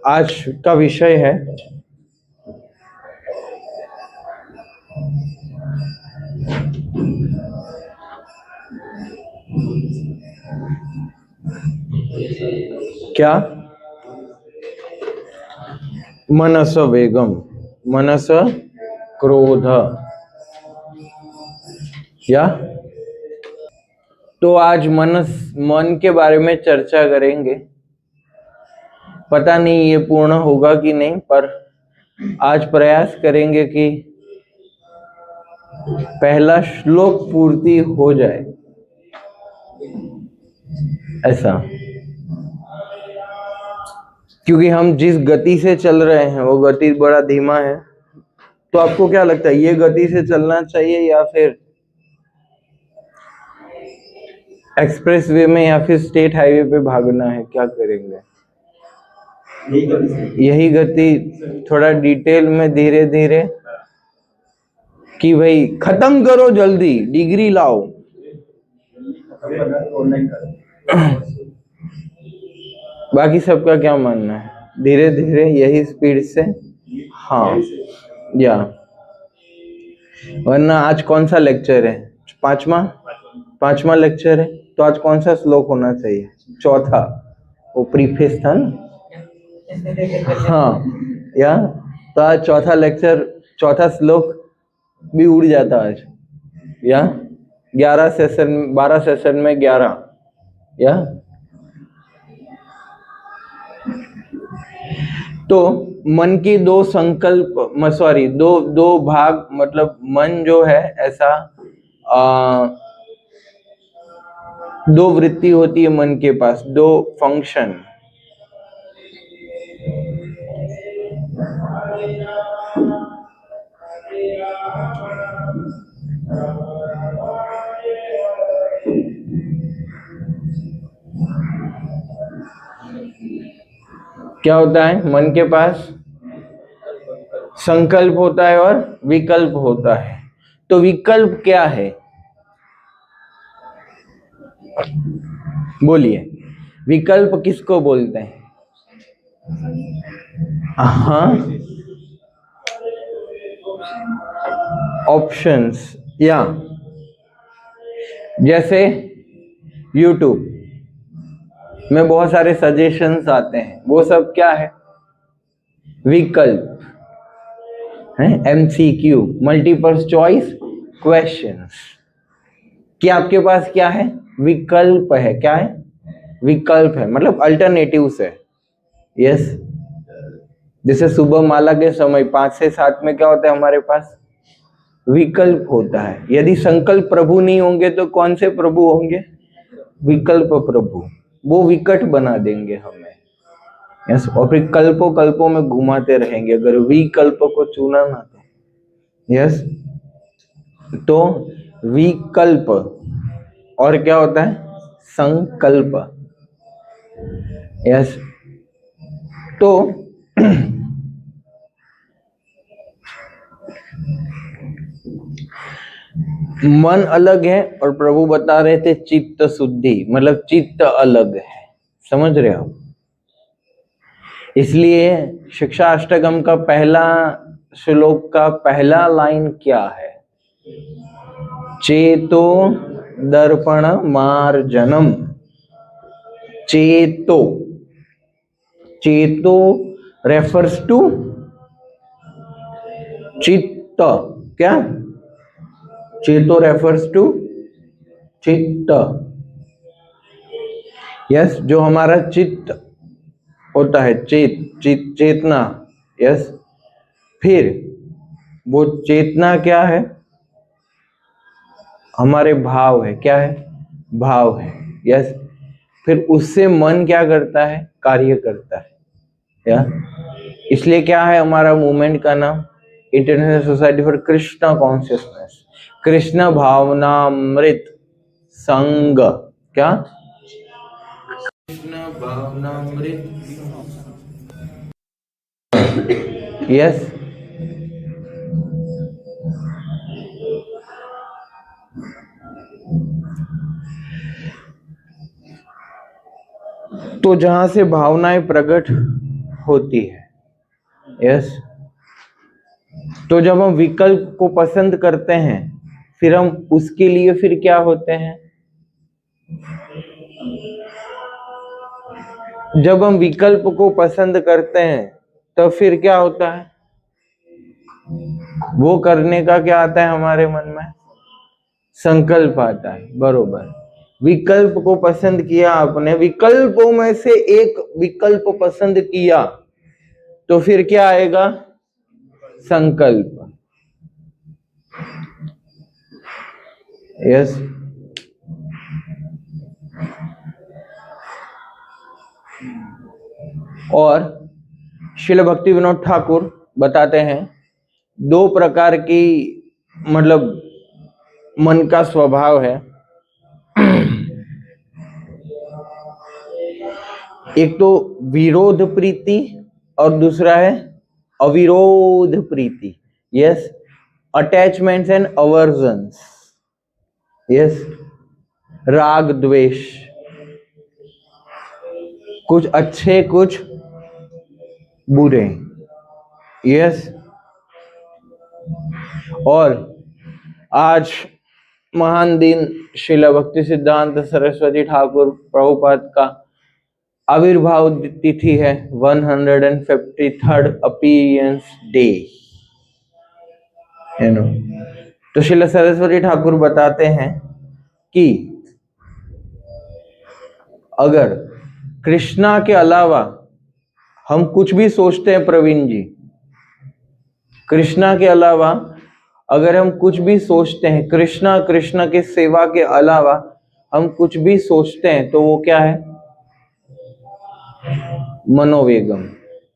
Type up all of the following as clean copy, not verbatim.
आज का विषय है क्या? मनस वेगम, मनस क्रोध। या तो आज मन के बारे में चर्चा करेंगे। पता नहीं ये पूर्ण होगा कि नहीं, पर आज प्रयास करेंगे कि पहला श्लोक पूर्ति हो जाए, ऐसा। क्योंकि हम जिस गति से चल रहे हैं वो गति बड़ा धीमा है। तो आपको क्या लगता है, ये गति से चलना चाहिए या फिर एक्सप्रेस वे में या फिर स्टेट हाईवे पे भागना है? क्या करेंगे? यही गति थोड़ा डिटेल में धीरे धीरे, कि भाई खत्म करो जल्दी, डिग्री लाओ। बाकी सबका क्या मानना है? धीरे धीरे यही स्पीड से? हाँ, या वरना आज कौन सा लेक्चर है? पांचवा लेक्चर है। तो आज कौन सा श्लोक होना चाहिए? चौथा। वो प्रीफेस था ना। हाँ, या तो आज चौथा लेक्चर, चौथा श्लोक भी उड़ जाता आज। या 12 सेशन में 11। या तो मन की दो संकल्प, दो भाग, मतलब मन जो है ऐसा, दो वृत्ति होती है मन के पास, दो फंक्शन। क्या होता है मन के पास? संकल्प होता है और विकल्प होता है। तो विकल्प क्या है? बोलिए, विकल्प किसको बोलते हैं? हाँ, ऑप्शंस। या जैसे YouTube में बहुत सारे सजेशंस आते हैं, वो सब क्या है? विकल्प है। MCQ, multiple choice questions. कि आपके पास क्या है? विकल्प है। क्या है? विकल्प है, मतलब अल्टरनेटिव्स है। यस, जैसे सुबह माला के समय 5 से 7 में क्या होता है हमारे पास? विकल्प होता है। यदि संकल्प प्रभु नहीं होंगे तो कौन से प्रभु होंगे? विकल्प प्रभु। वो विकट बना देंगे हमें। यस, और फिर कल्पों में घुमाते रहेंगे अगर विकल्प को चुना ना तो। यस, तो विकल्प और क्या होता है? संकल्प। यस, तो मन अलग है और प्रभु बता रहे थे चित्त शुद्धि, मतलब चित्त अलग है। समझ रहे हो? इसलिए शिक्षा अष्टकम का पहला श्लोक का पहला लाइन क्या है? चेतो दर्पण मार्जनम। चेतो रेफर्स टू चित्त। क्या? चेतो रेफर्स टू चित्त। यस, जो हमारा चित्त होता है, चेतना। यस, फिर वो चेतना क्या है? हमारे भाव है। क्या है? भाव है। यस, फिर उससे मन क्या करता है? कार्य करता है। या इसलिए क्या है हमारा मूवमेंट का नाम? International society for Krishna consciousness, Krishna Bhavanamrita Sangh. क्या? कृष्ण भावनामृत। यस, तो जहां से भावनाएं प्रकट होती है। यस, तो जब हम विकल्प को पसंद करते हैं फिर हम उसके लिए फिर क्या होते हैं, जब हम विकल्प को पसंद करते हैं तो फिर क्या होता है, वो करने का क्या आता है हमारे मन में, संकल्प आता है। बरोबर, विकल्प को पसंद किया आपने, विकल्पों में से एक विकल्प पसंद किया तो फिर क्या आएगा, संकल्प। यस, और श्रील भक्ति विनोद ठाकुर बताते हैं दो प्रकार की मतलब मन का स्वभाव है। एक तो विरोध प्रीति और दूसरा है अविरोध प्रीति। Yes, attachments and aversions. Yes, राग द्वेष, कुछ अच्छे कुछ बुरे। यस, और आज महान दिन श्रील भक्ति सिद्धांत सरस्वती ठाकुर प्रभुपाद का आविर्भाव तिथि है, 153rd अपीयरेंस डे, है ना। तो श्रील सरस्वती ठाकुर बताते हैं कि अगर कृष्णा के अलावा हम कुछ भी सोचते हैं, प्रवीण जी, कृष्णा के अलावा अगर हम कुछ भी सोचते हैं, कृष्णा कृष्ण के सेवा के अलावा हम कुछ भी सोचते हैं तो वो क्या है, मनोवेगम,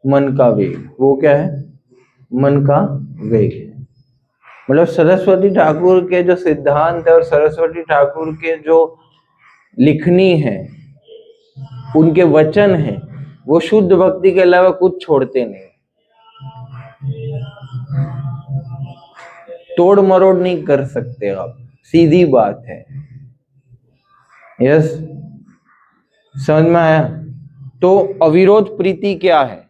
मन का वेग। वो क्या है, मन का वेग है। मतलब सरस्वती ठाकुर के जो सिद्धांत है और सरस्वती ठाकुर के जो लिखनी है, उनके वचन है, वो शुद्ध भक्ति के अलावा कुछ छोड़ते नहीं, तोड़ मरोड़ नहीं कर सकते आप, सीधी बात है। यस, समझ में आया। तो अविरोध प्रीति क्या है,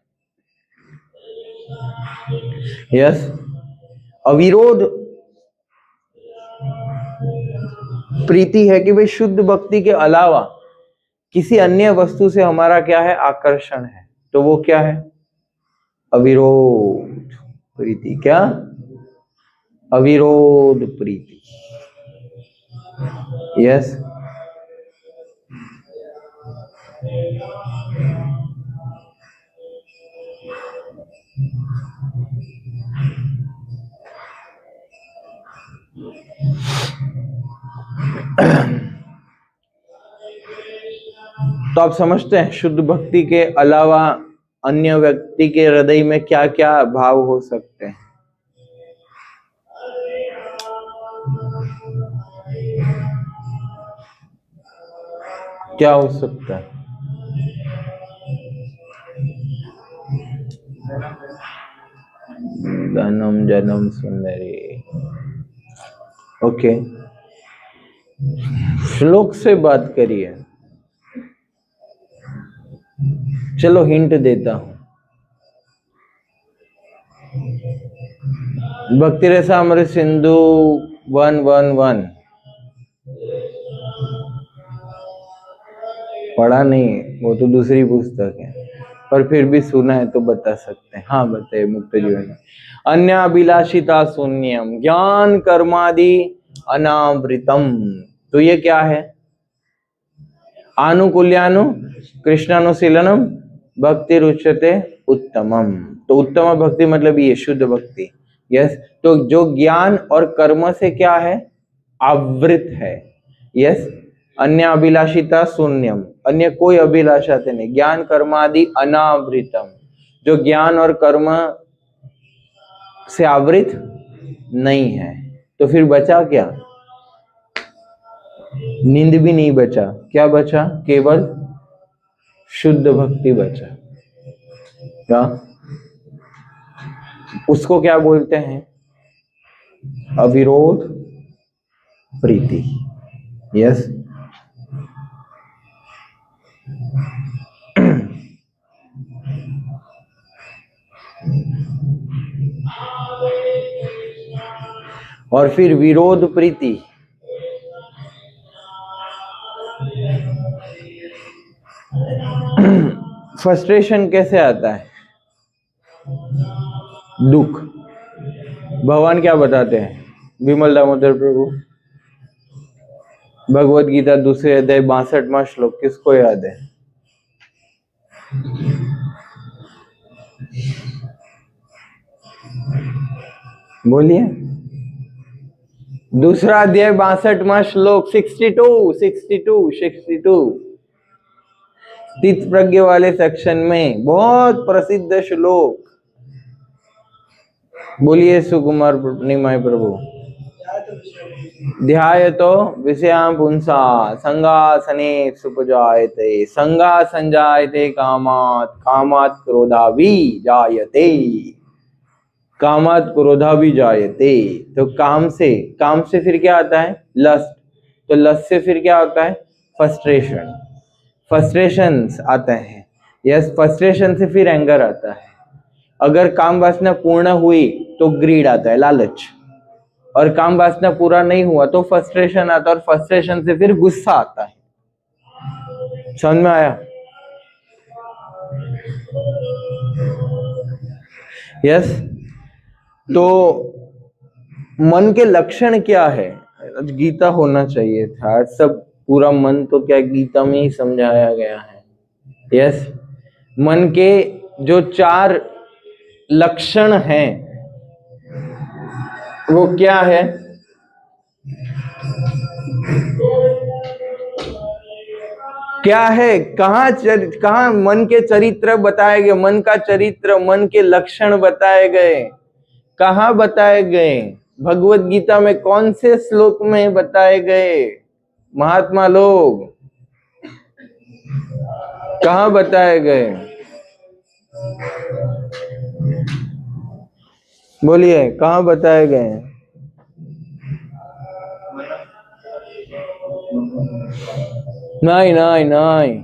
यस, अविरोध प्रीति है कि भाई शुद्ध भक्ति के अलावा किसी अन्य वस्तु से हमारा क्या है, आकर्षण है, तो वो क्या है, अविरोध प्रीति। क्या, अविरोध प्रीति। यस, तो आप समझते हैं शुद्ध भक्ति के अलावा अन्य व्यक्ति के हृदय में क्या क्या भाव हो सकते हैं। क्या हो सकता है, जन्म जन्म सुंदरी। ओके, श्लोक से बात करिए। चलो हिंट देता हूं, भक्ति रसामृत सिंधु 111 पढ़ा नहीं, वो तो दूसरी पुस्तक है, पर फिर भी सुना है तो बता सकते हैं। हाँ बताइए। मुक्त जीवन, अन्य अभिलाषिता शून्यम ज्ञान कर्मादि अनावृतम। तो ये क्या है, आनुकूल्यानु कृष्णानुशीलनम भक्ति रुच्यते उत्तमम। तो उत्तम भक्ति मतलब ये शुद्ध भक्ति। यस, तो जो ज्ञान और कर्म से क्या है, आवृत है। यस, अन्य अभिलाषिता शून्यम, अन्य कोई अभिलाषा से नहीं, ज्ञान कर्मादि अनावृतम, जो ज्ञान और कर्म से आवृत नहीं है। तो फिर बचा क्या, नींद भी नहीं बचा, क्या बचा, केवल शुद्ध भक्ति बचा। क्या, उसको क्या बोलते हैं, अविरोध प्रीति। यस, और फिर विरोध प्रीति। फ्रस्ट्रेशन कैसे आता है? दुख। भगवान क्या बताते हैं? विमल दामोदर प्रभु, भगवत गीता दूसरे अध्याय 62वां श्लोक किसको याद है? बोलिए। दूसरा अध्याय 62वां श्लोक 62 स्थित प्रज्ञ वाले सेक्शन में बहुत प्रसिद्ध श्लोक। बोलिए सुकुमार निमाय प्रभु। ध्यायतो विषयां पुंसा संगासने सुपजायते संगा संजायते कामात् कामात् क्रोधावि जायते कामात् क्रोधावि जायते। तो काम से फिर क्या आता है? लस्ट। तो लस्ट से फिर क्या आता है? फ्रस्ट्रेशंस आते हैं। यस, फ्रस्ट्रेशन से फिर एंगर आता है। अगर काम वासना पूर्ण हुई तो ग्रीड आता है, लालच। और काम वासना पूरा नहीं हुआ तो फ्रस्ट्रेशन आता है, और फ्रस्ट्रेशन से फिर गुस्सा आता है। समझ में आया? यस। तो मन के लक्षण क्या है? गीता होना चाहिए था सब। पूरा मन तो क्या गीता में ही समझाया गया है। यस। मन के जो 4 लक्षण हैं वो क्या है? क्या है? कहाँ मन के चरित्र बताए गए? मन का चरित्र, मन के लक्षण बताए गए। कहाँ बताए गए? भगवत गीता में कौन से श्लोक में बताए गए? महात्मा लोग कहाँ बताए गए? बोलिए, कहाँ बताए गए? नहीं नहीं नहीं।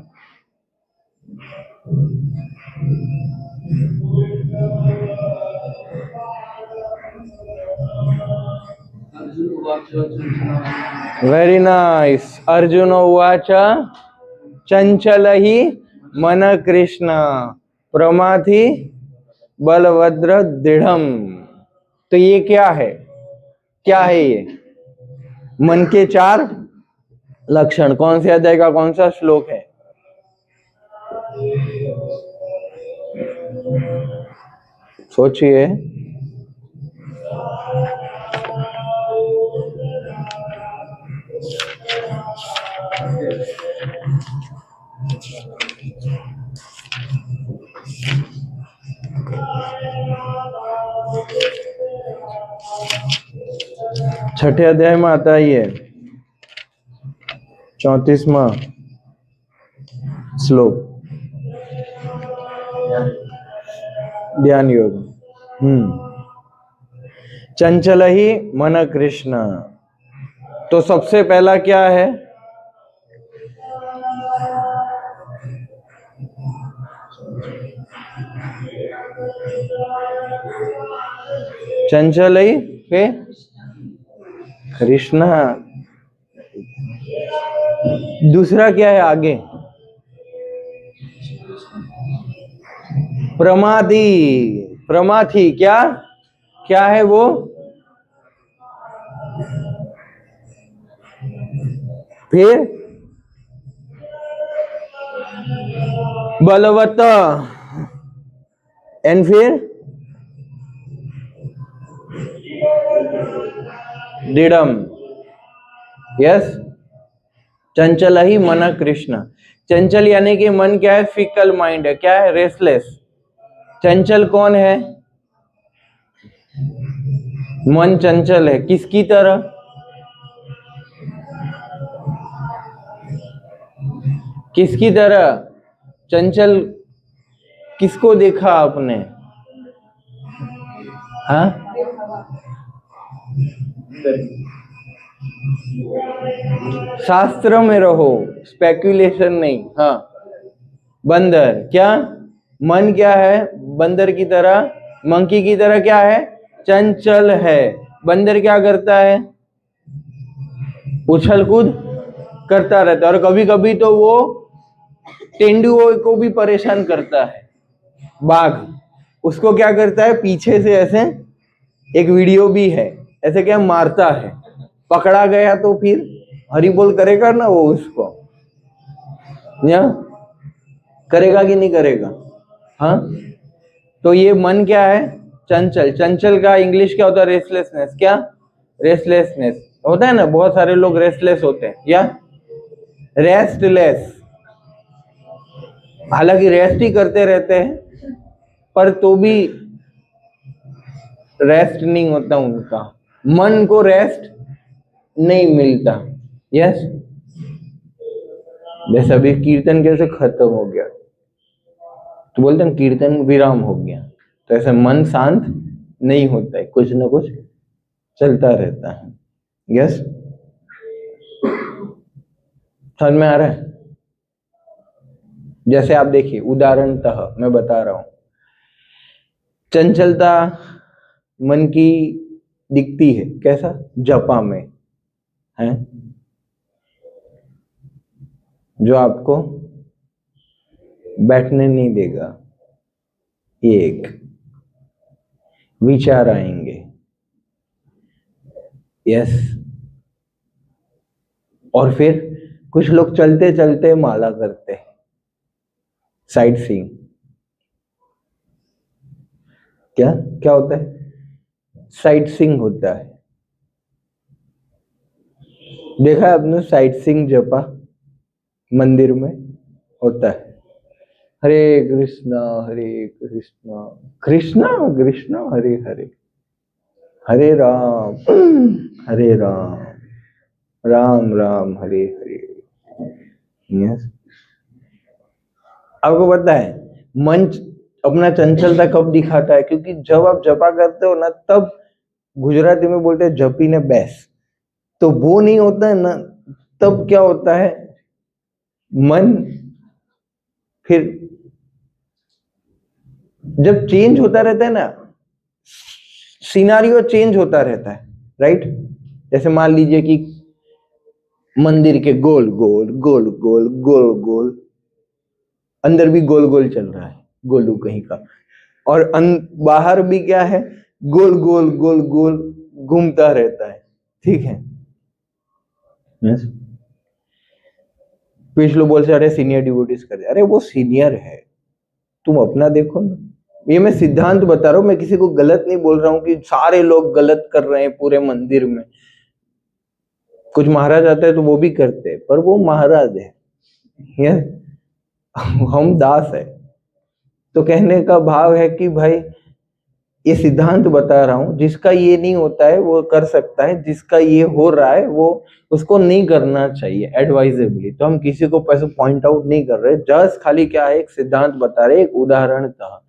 Very nice. अर्जुन उवाच चंचल ही मन कृष्ण प्रमाथि बलभद्र दृढ़म। तो ये क्या है? क्या है ये? मन के 4 लक्षण। कौन से अध्याय का कौन सा श्लोक है? सोचिए। छठे अध्याय में आता है ये 34वां श्लोक, ध्यान योग। चंचल ही मन कृष्ण। तो सबसे पहला क्या है? चंचल ही के कृष्ण। दूसरा क्या है आगे? प्रमादी। प्रमाथी क्या क्या है वो? फिर बलवत। एंड फिर दृढ़म। यस। चंचल ही मन कृष्ण। चंचल यानी कि मन क्या है? फिकल माइंड है। क्या है? रेस्टलेस। चंचल कौन है? मन चंचल है। किसकी तरह? किसकी तरह? चंचल किसको देखा आपने? हाँ, शास्त्र में रहो, स्पेक्युलेशन नहीं। हाँ, बंदर। क्या मन क्या है? बंदर की तरह मंकी की तरह क्या है, चंचल है। बंदर क्या करता है, उछल कूद करता रहता है, और कभी कभी तो वो तेंदुओं को भी परेशान करता है। बाघ उसको क्या करता है, पीछे से ऐसे, एक वीडियो भी है, ऐसे क्या मारता है, पकड़ा गया तो फिर हरी बोल करेगा ना वो उसको, या करेगा कि नहीं करेगा। हाँ, तो ये मन क्या है, चंचल। चंचल का इंग्लिश क्या होता है, रेस्टलेसनेस। क्या, रेस्टलेसनेस होता है ना, बहुत सारे लोग रेस्टलेस होते हैं, या रेस्टलेस, हालांकि रेस्ट ही करते रहते हैं पर तो भी रेस्ट नहीं होता उनका, मन को रेस्ट नहीं मिलता। यस, जैसे अभी कीर्तन कैसे खत्म हो गया तो बोलते हैं कीर्तन विराम हो गया, तो ऐसे मन शांत नहीं होता है, कुछ ना कुछ चलता रहता है। यस, समझ में आ रहा है। जैसे आप देखिए, उदाहरणतः मैं बता रहा हूं, चंचलता मन की दिखती है कैसा, जपा में है, जो आपको बैठने नहीं देगा। एक विचार आएंगे, यस, और फिर कुछ लोग चलते चलते माला करते हैं, साइट सीइंग। क्या क्या होता है, साइट सीइंग होता है। देखा है आपने साइट सीइंग जपा मंदिर में होता है, हरे कृष्णा कृष्णा कृष्णा हरे हरे, हरे राम राम राम हरे हरे। यस, आपको पता है मन अपना चंचलता कब दिखाता है, क्योंकि जब आप जपा करते हो ना, तब गुजराती में बोलते हैं जपी ने बेस, तो वो नहीं होता है ना, तब क्या होता है, मन फिर जब चेंज होता रहता है ना, सिनारियो चेंज होता रहता है, राइट। जैसे मान लीजिए कि मंदिर के गोल गोल गोल गोल गोल गोल, अंदर भी गोल गोल चल रहा है गोलू कहीं का, और बाहर भी क्या है, गोल गोल गोल गोल घूमता रहता है, ठीक है। yes? कुछ लोग बोलते अरे सीनियर डिवोटीज कर दे, अरे वो सीनियर है, तुम अपना देखो ना। ये मैं सिद्धांत बता रहा हूं, मैं किसी को गलत नहीं बोल रहा हूं कि सारे लोग गलत कर रहे हैं पूरे मंदिर में। कुछ महाराज आते हैं तो वो भी करते हैं, पर वो महाराज है, हम दास है। तो कहने का भाव है कि भाई ये सिद्धांत बता रहा हूं, जिसका ये नहीं होता है वो कर सकता है, जिसका ये हो रहा है वो उसको नहीं करना चाहिए एडवाइजेबली। तो हम किसी को पैसे पॉइंट आउट नहीं कर रहे, जस्ट खाली क्या है, एक सिद्धांत बता रहे, एक उदाहरण था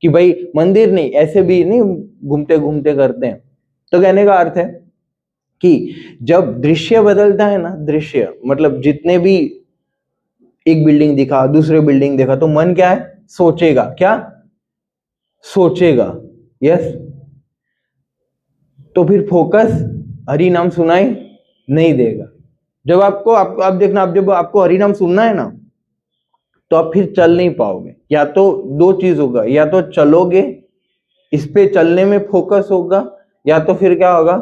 कि भाई मंदिर नहीं, ऐसे भी नहीं घूमते घूमते करते हैं। तो कहने का अर्थ है कि जब दृश्य बदलता है ना, दृश्य मतलब जितने भी, एक बिल्डिंग दिखा, दूसरे बिल्डिंग देखा, तो मन क्या है, सोचेगा, क्या सोचेगा। यस, तो फिर फोकस हरि नाम सुनाई नहीं देगा। जब आपको आप देखना, आप जब आपको हरि नाम सुनना है ना, तो आप फिर चल नहीं पाओगे। या तो दो चीज होगा, या तो चलोगे, इस पे चलने में फोकस होगा, या तो फिर क्या होगा,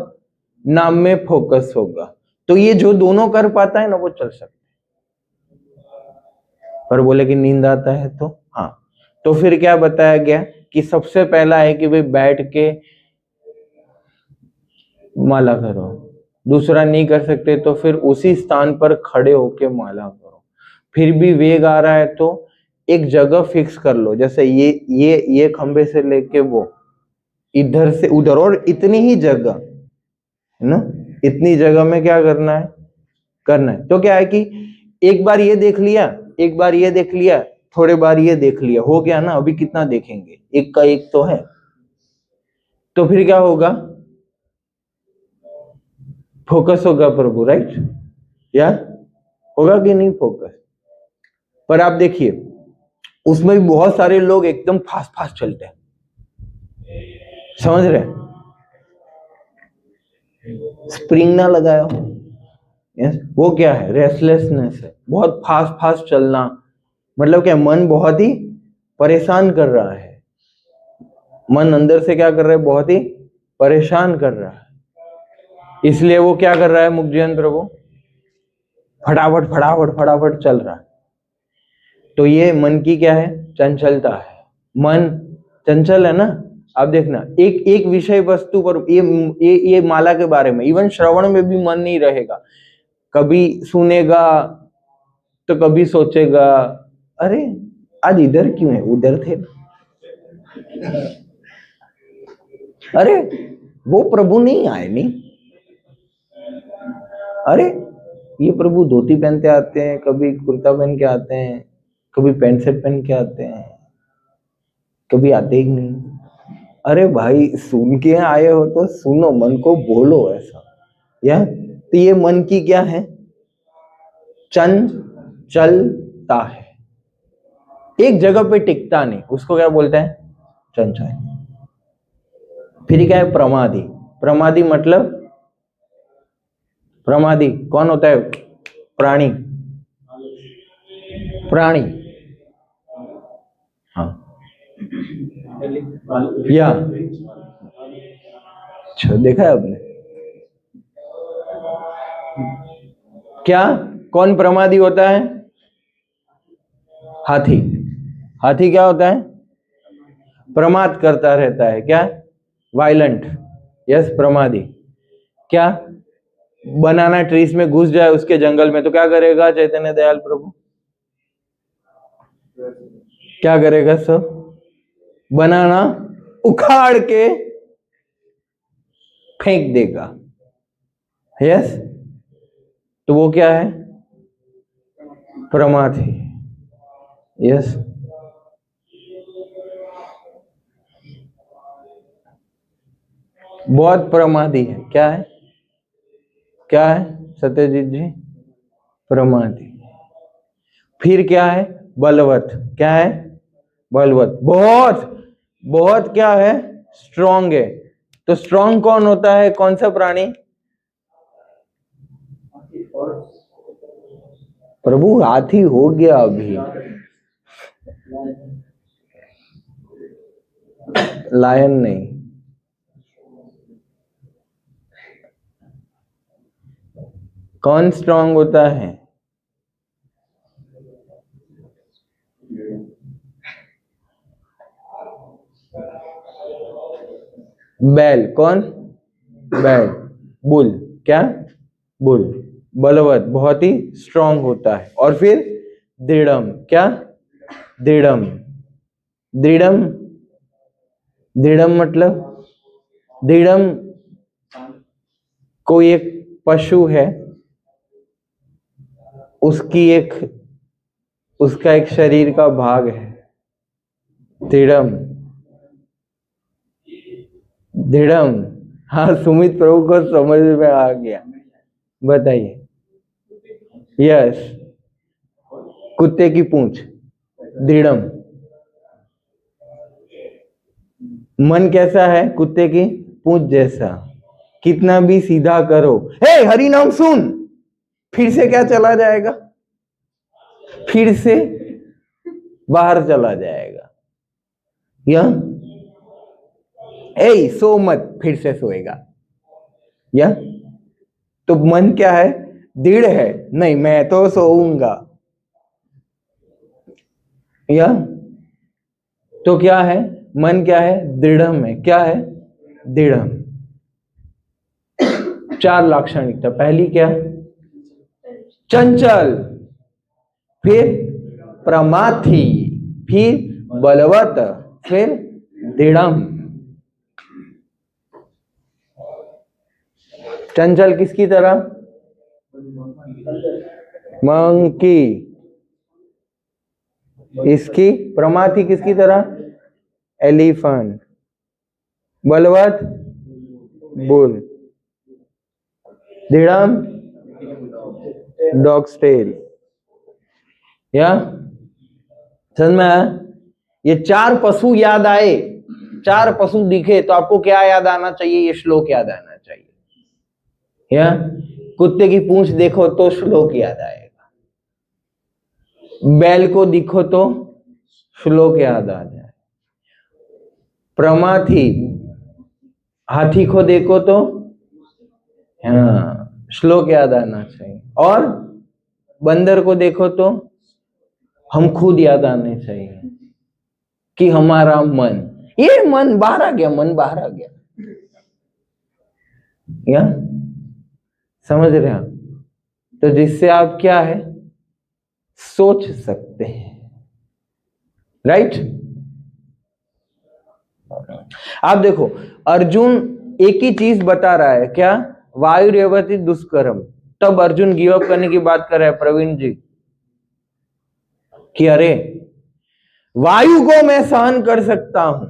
नाम में फोकस होगा। तो ये जो दोनों कर पाता है ना, वो चल सकता है। पर बोले कि नींद आता है तो हाँ, तो फिर क्या बताया गया कि सबसे पहला है कि भाई बैठ के माला करो। दूसरा नहीं कर सकते तो फिर उसी स्थान पर खड़े होके माला करो। फिर भी वेग आ रहा है तो एक जगह फिक्स कर लो, जैसे ये खंबे से लेके वो इधर से उधर, और इतनी ही जगह है ना, इतनी जगह में क्या करना है। तो क्या है कि एक बार ये देख लिया, एक बार ये देख लिया, थोड़े बार ये देख लिया, हो गया ना। अभी कितना देखेंगे, एक का एक तो है। तो फिर क्या होगा, फोकस होगा प्रभु, राइट, या होगा कि नहीं फोकस। पर आप देखिए उसमें भी बहुत सारे लोग एकदम फास्ट फास्ट चलते हैं, समझ रहे? स्प्रिंग ना लगाया हो, यस, वो क्या है? रेस्टलेसनेस है, बहुत फास्ट फास्ट चलना, मतलब क्या, मन बहुत ही परेशान कर रहा है, मन अंदर से क्या कर रहा है? बहुत ही परेशान कर रहा है, इसलिए वो क्या कर रहा है मुक्तियन प्रभु? फटाफट फटाफट फटाफट चल रहा है। तो ये मन की क्या है? चंचलता है। मन चंचल है ना। आप देखना, एक एक विषय वस्तु पर, ये माला के बारे में, इवन श्रवण में भी मन नहीं रहेगा। कभी सुनेगा तो कभी सोचेगा, अरे आज इधर क्यों है, उधर थे। अरे वो प्रभु नहीं आए नहीं। अरे ये प्रभु धोती पहनते आते हैं, कभी कुर्ता पहन के आते हैं, कभी पैंट शर्ट पहन के आते हैं, कभी आते ही नहीं। अरे भाई सुन के आए हो तो सुनो, मन को बोलो ऐसा, या तो ये मन की क्या है? चंचलता है, एक जगह पे टिकता नहीं, उसको क्या बोलते हैं? चंचल। फिर क्या है? प्रमादी। प्रमादी मतलब, प्रमादी कौन होता है? प्राणी। प्राणी, हाँ, या अच्छा, देखा है आपने क्या? कौन प्रमादी होता है? हाथी। हाथी क्या होता है? प्रमाद करता रहता है, क्या? वायलेंट, यस, प्रमादी। क्या? बनाना ट्रीज में घुस जाए उसके जंगल में तो क्या करेगा चैतन्य दयाल प्रभु? क्या करेगा सब? बनाना उखाड़ के फेंक देगा, यस। तो वो क्या है? प्रमाद है, यस। बहुत प्रमादी है, क्या है? क्या है सत्यजीत जी? प्रमादी। फिर क्या है? बलवत। क्या है? बलवत, बहुत बहुत क्या है? स्ट्रॉन्ग है। तो स्ट्रॉन्ग कौन होता है? कौन सा प्राणी? प्रभु हाथी हो गया अभी, लायन नहीं। कौन स्ट्रॉन्ग होता है? बैल। कौन? बैल। बुल। क्या? बुल। बलवत, बहुत ही स्ट्रॉन्ग होता है। और फिर दृढ़म। क्या? दृढ़म। दृढ़म, दृढ़म मतलब, दृढ़म कोई एक पशु है, उसकी एक, उसका एक शरीर का भाग है, दृढ़म। दृढ़म, हाँ, सुमित प्रभु को समझ में आ गया। बताइए। यस, कुत्ते की पूंछ, दृढ़म। मन कैसा है? कुत्ते की पूंछ जैसा, कितना भी सीधा करो, हे हरि नाम सुन, फिर से क्या चला जाएगा? फिर से बाहर चला जाएगा। या ए सो मत, फिर से सोएगा। या तो मन क्या है? दृढ़ है, नहीं मैं तो सोऊंगा। या तो क्या है? मन क्या है? दृढ़म है। क्या है? दृढ़म। 4 लाक्षणिकता। पहली क्या? चंचल, फिर प्रमाथी, फिर बलवत, फिर दृढ़म। चंचल किसकी तरह? मंकी। इसकी प्रमाथी किसकी तरह? एलिफेंट। बलवत? बुल। दृढ़म? Dog's tail. या समझ में आया? ये 4 पशु याद आए चार पशु दिखे तो आपको क्या याद आना चाहिए? ये श्लोक याद आना चाहिए। या कुत्ते की पूंछ देखो तो श्लोक याद आएगा, बैल को दिखो तो श्लोक याद आ जाए, प्रमाथी हाथी को देखो तो हाँ श्लोक याद आना चाहिए, और बंदर को देखो तो हम खुद याद आने चाहिए कि हमारा मन, ये मन बाहर आ गया, मन बाहर आ गया। या समझ रहे हैं आप? तो जिससे आप क्या है सोच सकते हैं, राइट? आप देखो अर्जुन एक ही चीज बता रहा है, क्या? वायु रेवती दुष्कर्म। तब अर्जुन गिव अप करने की बात कर रहा है प्रवीण जी कि अरे वायु को मैं सहन कर सकता हूं,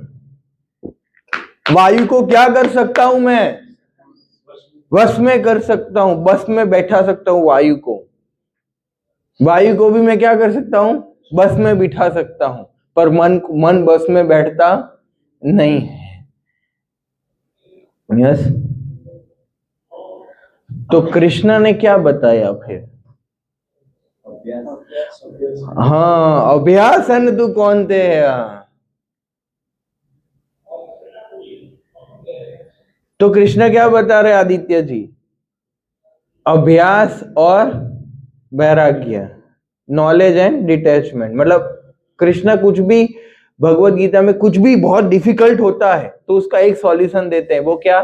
वायु को क्या कर सकता हूं मैं? वश में कर सकता हूं, बस में बैठा सकता हूं वायु को। वायु को भी मैं क्या कर सकता हूं? बस में बिठा सकता हूं, पर मन बस में बैठता नहीं है। यस, तो कृष्ण ने क्या बताया फिर? हाँ अभ्यास है न, तू कौन थे? तो कृष्ण क्या बता रहे आदित्य जी? अभ्यास और वैराग्य, नॉलेज एंड डिटैचमेंट। मतलब कृष्ण कुछ भी भगवत गीता में कुछ भी बहुत डिफिकल्ट होता है तो उसका एक सॉल्यूशन देते हैं, वो क्या?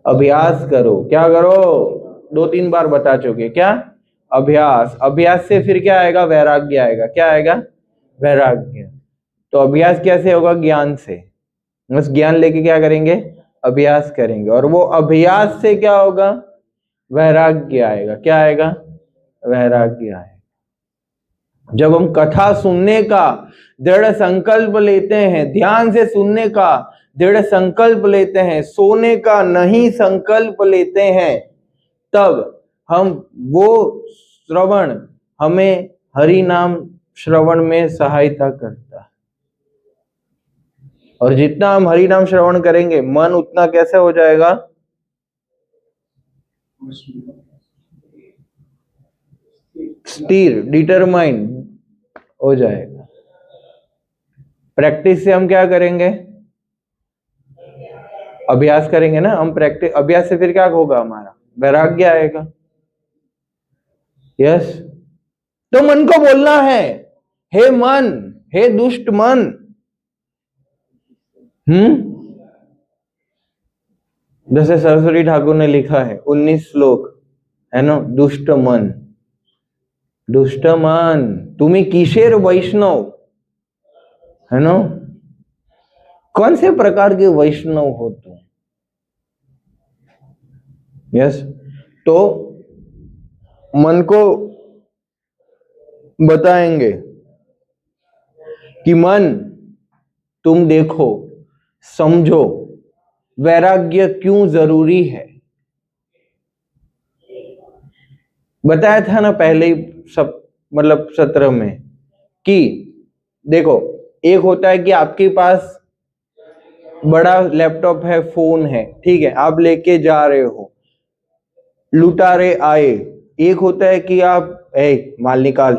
अभ्यास करो। क्या करो? 2-3 बार बता चुके, क्या? अभ्यास। अभ्यास से फिर क्या आएगा? वैराग्य आएगा। क्या आएगा? वैराग्य। तो अभ्यास कैसे होगा? ज्ञान से। बस ज्ञान लेके क्या करेंगे? अभ्यास करेंगे, और वो अभ्यास से क्या होगा? वैराग्य आएगा। क्या आएगा? वैराग्य आएगा। जब हम कथा सुनने का दृढ़ संकल्प लेते हैं, ध्यान से सुनने का दृढ़ संकल्प लेते हैं, सोने का नहीं संकल्प लेते हैं, तब हम वो श्रवण हमें हरि नाम श्रवण में सहायता करता है। और जितना हम हरि नाम श्रवण करेंगे मन उतना कैसे हो जाएगा? स्थिर, डिटरमाइंड हो जाएगा। प्रैक्टिस से हम क्या करेंगे? अभ्यास करेंगे ना हम। प्रैक्टिस अभ्यास से फिर क्या होगा? हमारा वैराग्य आएगा। यस, तो मन को बोलना है, हे मन, हे दुष्ट मन, जैसे सरस्वती ठाकुर ने लिखा है 19 श्लोक है ना, दुष्ट मन, दुष्ट मन तुम्ही किशोर वैष्णव है ना, कौन से प्रकार के वैष्णव हो तुम? यस, तो मन को बताएंगे कि मन तुम देखो, समझो वैराग्य क्यों जरूरी है। बताया था ना पहले ही सब मतलब सत्र में कि देखो एक होता है कि आपके पास बड़ा लैपटॉप है, फोन है, ठीक है, आप लेके जा रहे हो, लुटारे आए। एक होता है कि आप माल निकाल,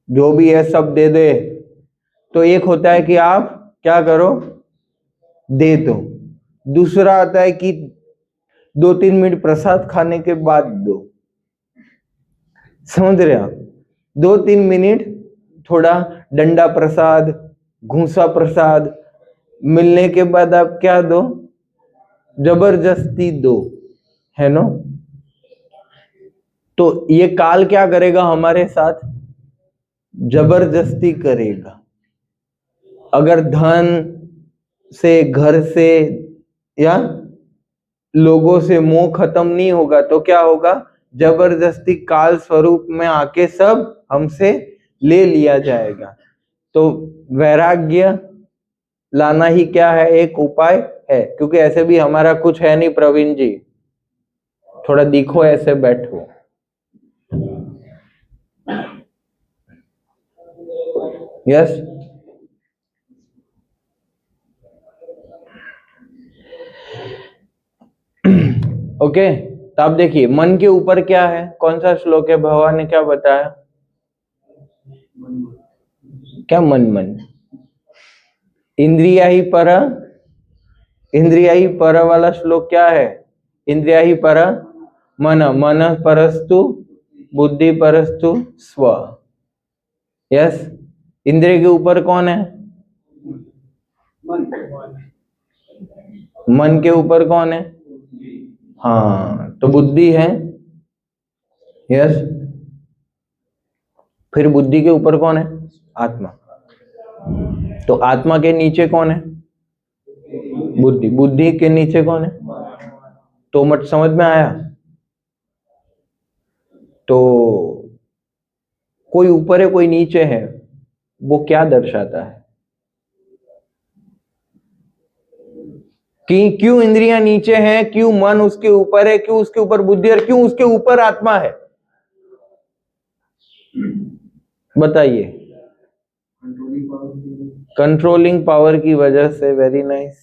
जो भी है सब दे दे। तो एक होता है कि आप क्या करो? दे दो। दूसरा आता है कि 2-3 मिनट प्रसाद खाने के बाद दो। समझ रहे आप? 2-3 मिनट थोड़ा डंडा प्रसाद, घूसा प्रसाद मिलने के बाद आप क्या दो? जबरदस्ती दो, है ना? तो ये काल क्या करेगा हमारे साथ? जबरदस्ती करेगा। अगर धन से, घर से या लोगों से मोह खत्म नहीं होगा तो क्या होगा? जबरदस्ती काल स्वरूप में आके सब हमसे ले लिया जाएगा। तो वैराग्य लाना ही क्या है? एक उपाय है, क्योंकि ऐसे भी हमारा कुछ है नहीं। प्रवीण जी थोड़ा दिखो, ऐसे बैठो। यस, ओके, तो आप देखिए मन के ऊपर क्या है, कौन सा श्लोक है, भगवान ने क्या बताया, क्या मन मन, इंद्रिया ही पर, इंद्रिया ही पर वाला श्लोक क्या है, इंद्रिया ही पर मन, मन परस्तु बुद्धि परस्तु स्व। यस, इंद्रिय के ऊपर कौन है, मन के ऊपर कौन है, हाँ तो बुद्धि है। यस, फिर बुद्धि के ऊपर कौन है, आत्मा। तो आत्मा के नीचे कौन है, बुद्धि, बुद्धि के नीचे कौन है, तो मत समझ में आया। तो कोई ऊपर है कोई नीचे है, वो क्या दर्शाता है कि क्यों इंद्रियां नीचे हैं, क्यों मन उसके ऊपर है, क्यों उसके ऊपर बुद्धि और क्यों उसके ऊपर आत्मा है, बताइए। कंट्रोलिंग पावर की वजह से। Very nice.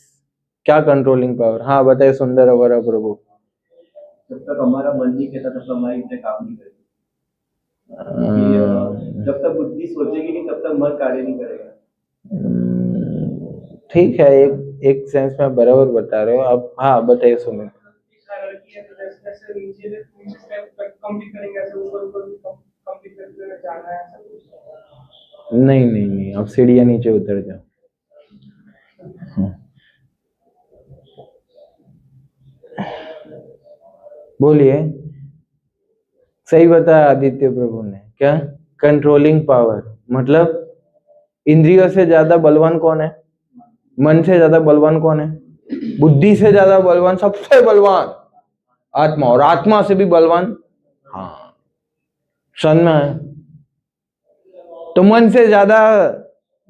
क्या कंट्रोलिंग पावर, हाँ बताइए सुंदर अवरा प्रभु। जब तक हमारा मन नहीं कहता तब तक हमारी इंद्रियां काम नहीं करेगी। जब तक बुद्धि सोचेगी नहीं तब तक मन कार्य नहीं करेगा। ठीक है, एक सेंस में बराबर बता रहे हो आप। हाँ बताइए सुमित। नहीं नहीं नहीं, अब सीढ़ियां नीचे उतर जाओ। बोलिए, सही बताया आदित्य प्रभु ने। क्या कंट्रोलिंग पावर, मतलब इंद्रियों से ज्यादा बलवान कौन है, मन से ज्यादा बलवान कौन है, बुद्धि से ज्यादा बलवान, सबसे बलवान आत्मा, और आत्मा से भी बलवान, हाँ समझ में है। तो मन से ज्यादा,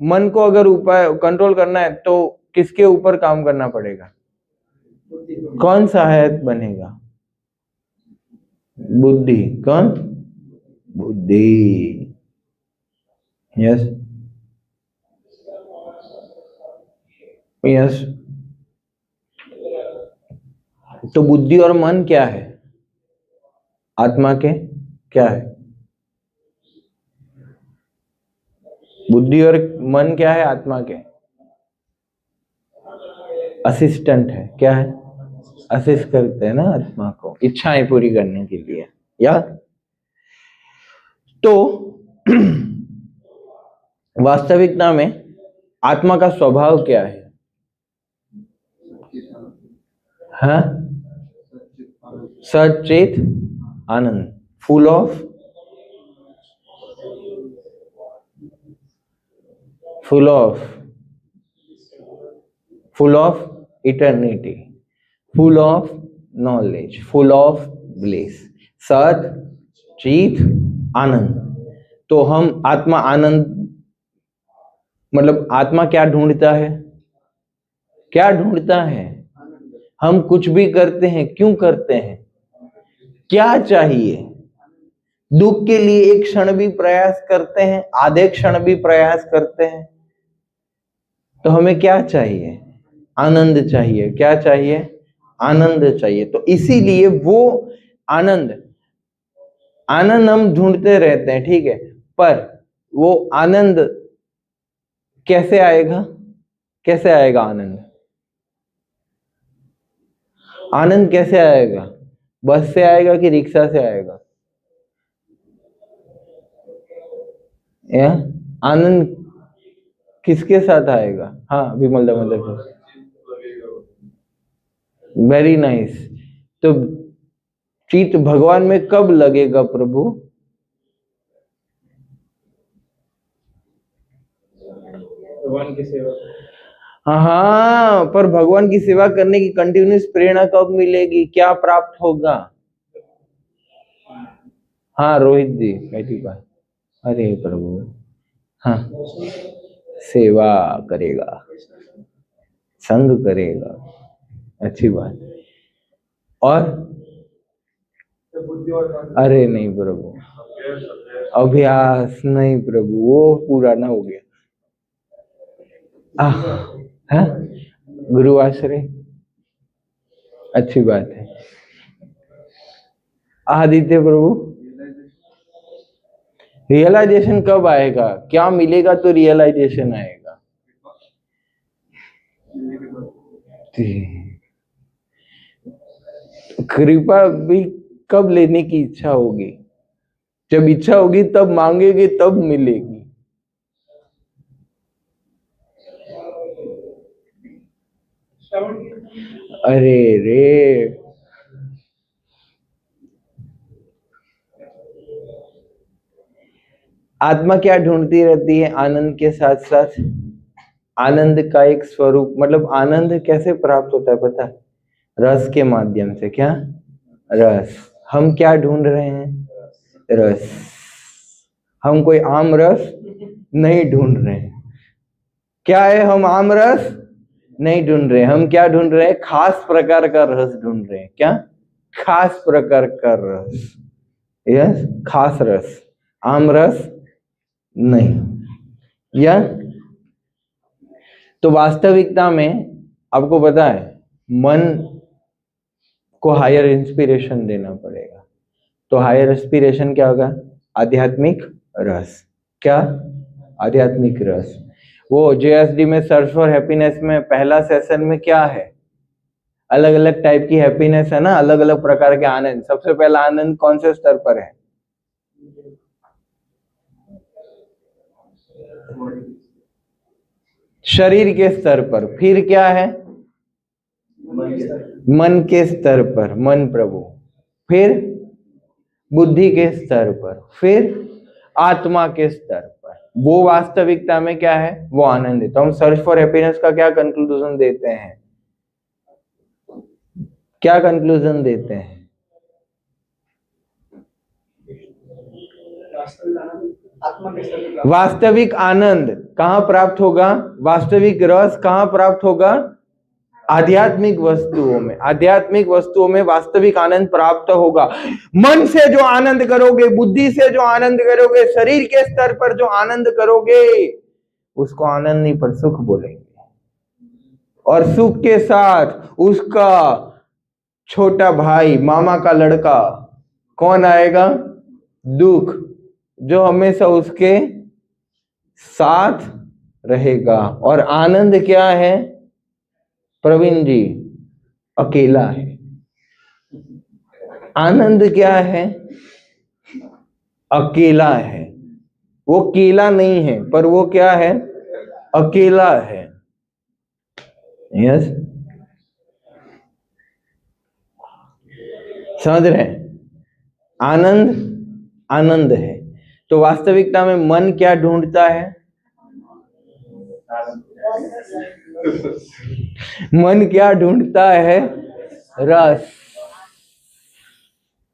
मन को अगर उपाय कंट्रोल करना है तो किसके ऊपर काम करना पड़ेगा, कौन सहायक बनेगा, बुद्धि। कौन, बुद्धि। Yes yes. तो बुद्धि और मन क्या है, आत्मा के क्या है, बुद्धि और मन क्या है, आत्मा के असिस्टेंट है। क्या है, असिस्ट करते हैं ना आत्मा को इच्छाएं पूरी करने के लिए। या तो वास्तविकता में आत्मा का स्वभाव क्या है, हाँ, सचित आनंद, full of, full of, full of eternity, full of knowledge, full of bliss, सत चित आनंद। तो हम आत्मा आनंद, मतलब आत्मा क्या ढूंढता है, क्या ढूंढता है, हम कुछ भी करते हैं क्यों करते हैं, क्या चाहिए, दुख के लिए एक क्षण भी प्रयास करते हैं, आधे क्षण भी प्रयास करते हैं, तो हमें क्या चाहिए, आनंद चाहिए। क्या चाहिए, आनंद चाहिए। तो इसीलिए वो आनंद, आनंद हम ढूंढते रहते हैं, ठीक है, पर वो आनंद कैसे आएगा, कैसे आएगा आनंद, आनंद कैसे आएगा, बस से आएगा कि रिक्शा से आएगा, या आनंद किसके साथ आएगा, हाँ विमल दामोदर, वेरी नाइस। तो चित भगवान में कब लगेगा प्रभु, भगवान की सेवा। हाँ, पर भगवान की सेवा करने की कंटिन्यूस प्रेरणा कब मिलेगी, क्या प्राप्त होगा, हाँ रोहित जी बैठी बात, अरे प्रभु, हाँ सेवा करेगा, संग करेगा, अच्छी बात। और अरे नहीं प्रभु, अभ्यास नहीं प्रभु, वो पुराना हो गया। है गुरु आश्रय, अच्छी बात है। आदित्य प्रभु, रियलाइजेशन कब आएगा? क्या मिलेगा तो रियलाइजेशन आएगा? कृपा भी कब लेने की इच्छा होगी? जब इच्छा होगी तब मांगेंगे, तब मिलेगी। अरे रे, आत्मा क्या ढूंढती रहती है? आनंद के साथ साथ आनंद का एक स्वरूप, मतलब आनंद कैसे प्राप्त होता है पता है? रस के माध्यम से। क्या? रस। हम क्या ढूंढ रहे हैं? रस। हम कोई आम रस नहीं ढूंढ रहे हैं। क्या है? हम आम रस नहीं ढूंढ रहे। हम क्या ढूंढ रहे हैं? खास प्रकार का रस ढूंढ रहे हैं। क्या? खास प्रकार का रस। यस, खास रस, आम रस नहीं। या तो वास्तविकता में आपको पता है, मन को हायर इंस्पिरेशन देना पड़ेगा। तो हायर इंस्पिरेशन क्या होगा? आध्यात्मिक रस। क्या? आध्यात्मिक रस। वो जेएसडी में सर्च फॉर हैप्पीनेस में पहला सेशन में क्या है? अलग अलग टाइप की हैप्पीनेस है ना, अलग अलग प्रकार के आनंद। सबसे पहला आनंद कौन से स्तर पर है? शरीर के स्तर पर। फिर क्या है? मन के स्तर पर, मन प्रभु। फिर बुद्धि के स्तर पर, फिर आत्मा के स्तर पर। वो वास्तविकता में क्या है? वो आनंद है। तो हम सर्च फॉर हैप्पीनेस का क्या कंक्लूजन देते हैं? क्या कंक्लूजन देते हैं? वास्तविक आनंद कहाँ प्राप्त होगा? वास्तविक रस कहाँ प्राप्त होगा? आध्यात्मिक वस्तुओं में। आध्यात्मिक वस्तुओं में वास्तविक आनंद प्राप्त होगा। मन से जो आनंद करोगे, बुद्धि से जो आनंद करोगे, शरीर के स्तर पर जो आनंद करोगे, उसको आनंद नहीं पर सुख बोलेंगे। और सुख के साथ उसका छोटा भाई, मामा का लड़का कौन आएगा? दुख, जो हमेशा उसके साथ रहेगा। और आनंद क्या है प्रवीण जी? अकेला है। आनंद क्या है? अकेला है। वो केला नहीं है, पर वो क्या है? अकेला है। यस, समझ रहे हैं? आनंद आनंद है। तो वास्तविकता में मन क्या ढूंढता है? मन क्या ढूंढता है? रस,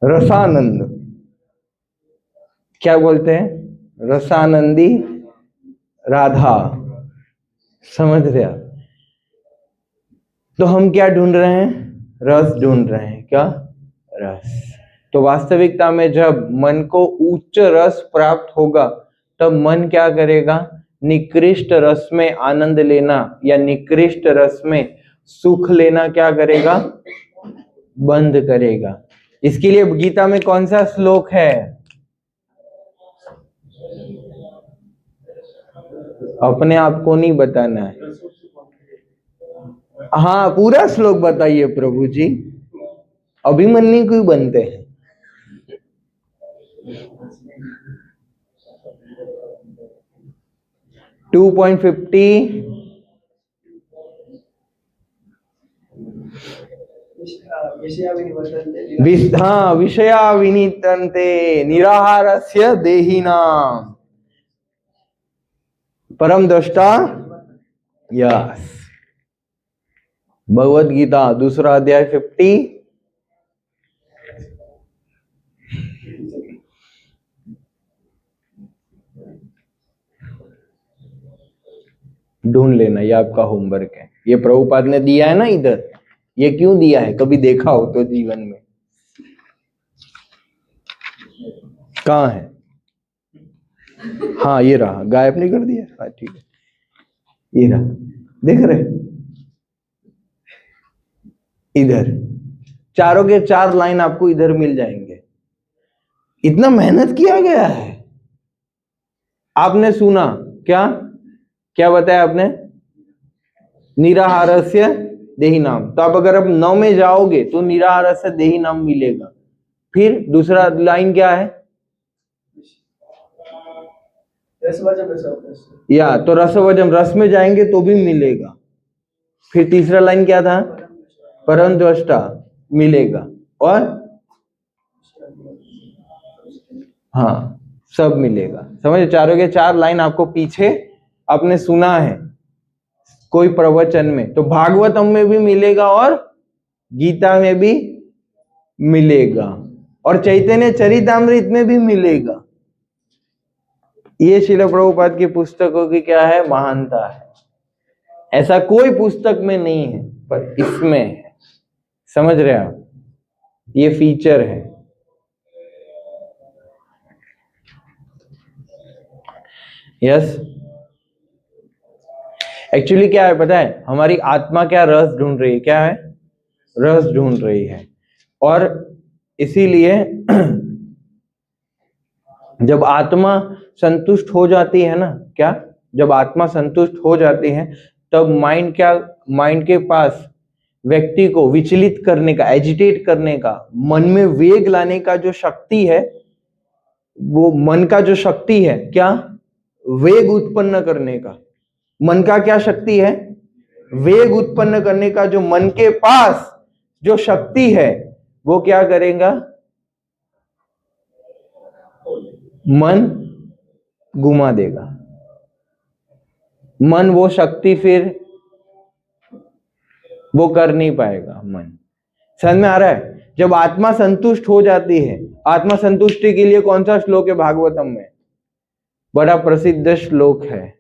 रसानंद। क्या बोलते हैं? रसानंदी राधा। समझ रहे आप? तो हम क्या ढूंढ रहे हैं? रस ढूंढ रहे हैं। क्या? रस। तो वास्तविकता में जब मन को उच्च रस प्राप्त होगा, तब मन क्या करेगा? निकृष्ट रस में आनंद लेना या निकृष्ट रस में सुख लेना क्या करेगा? बंद करेगा। इसके लिए गीता में कौन सा श्लोक है? अपने आप को नहीं बताना है। हाँ, पूरा श्लोक बताइए प्रभु जी। अभिमन्यु क्यों बनते हैं? टू 2.50 हाँ, विषया विनितन्ते निराहारस्य देहिनाम परम दृष्टा। यस, भगवद गीता दूसरा अध्याय 50। ढूंढ लेना, ये आपका होमवर्क है। ये प्रभुपाद ने दिया है ना इधर। ये क्यों दिया है? कभी देखा हो तो जीवन में? कहाँ है? हाँ, ये रहा। गायब नहीं कर दिया? हाँ, ठीक है, ये रहा। देख रहे? इधर चारों के चार लाइन आपको इधर मिल जाएंगे। इतना मेहनत किया गया है। आपने सुना क्या क्या बताया आपने? निराहारस्य देही नाम। तो आप अगर अब 9 में जाओगे तो निराहारस्य देही नाम मिलेगा। फिर दूसरा लाइन क्या है? या तो रसवजम, रस में जाएंगे तो भी मिलेगा। फिर तीसरा लाइन क्या था? परम द्रष्टा मिलेगा। और हाँ, सब मिलेगा। समझे? चारों के चार लाइन आपको पीछे आपने सुना है कोई प्रवचन में, तो भागवतम में भी मिलेगा और गीता में भी मिलेगा और चैतन्य चरितामृत में भी मिलेगा। ये श्रील प्रभुपाद की पुस्तकों की क्या है? महानता है। ऐसा कोई पुस्तक में नहीं है पर इसमें है। समझ रहे आप? ये फीचर है। यस, एक्चुअली क्या है पता है? हमारी आत्मा क्या रस ढूंढ रही है? क्या है? रस ढूंढ रही है। और इसीलिए जब आत्मा संतुष्ट हो जाती है ना, क्या? जब आत्मा संतुष्ट हो जाती है तब माइंड क्या, माइंड के पास व्यक्ति को विचलित करने का, एजिटेट करने का, मन में वेग लाने का जो शक्ति है, वो मन का जो शक्ति है, क्या? वेग उत्पन्न करने का। मन का क्या शक्ति है? वेग उत्पन्न करने का जो मन के पास जो शक्ति है, वो क्या करेगा? मन घुमा देगा। मन वो शक्ति फिर वो कर नहीं पाएगा। मन, समझ में आ रहा है? जब आत्मा संतुष्ट हो जाती है, आत्मा संतुष्टि के लिए कौन सा श्लोक है भागवतम में? बड़ा प्रसिद्ध श्लोक है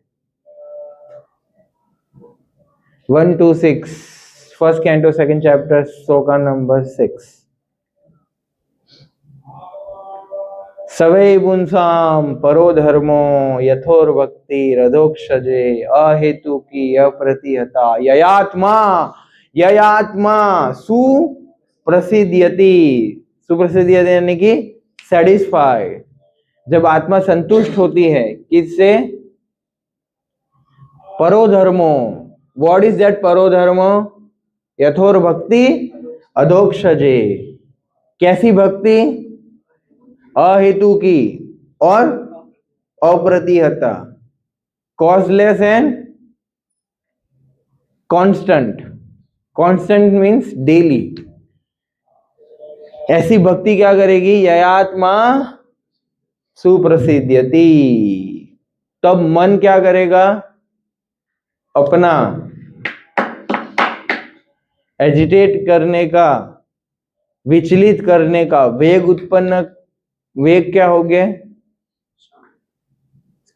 126, first canto second chapter, shloka number 6। सवै पुंसाम परो धर्मो यथोर भक्ति रधोक्षजे अहेतु की अप्रतिहता ययात्मा ययात्मा सुप्रसिद्ध्यति। सुप्रसिद्ध्यति यानी कि सेटिस्फाइड। जब आत्मा संतुष्ट होती है किससे? परो धर्मो। व्हाट इज दैट परो धर्मो? यथोर भक्ति अधोक्षजे। कैसी भक्ति? अहेतु की और अप्रतिहता, causeless and constant. Constant means daily. ऐसी भक्ति क्या करेगी? ययात्मा सुप्रसिद्ध्यति। तब मन क्या करेगा? अपना एजिटेट करने का, विचलित करने का वेग उत्पन्न, वेग क्या होंगे?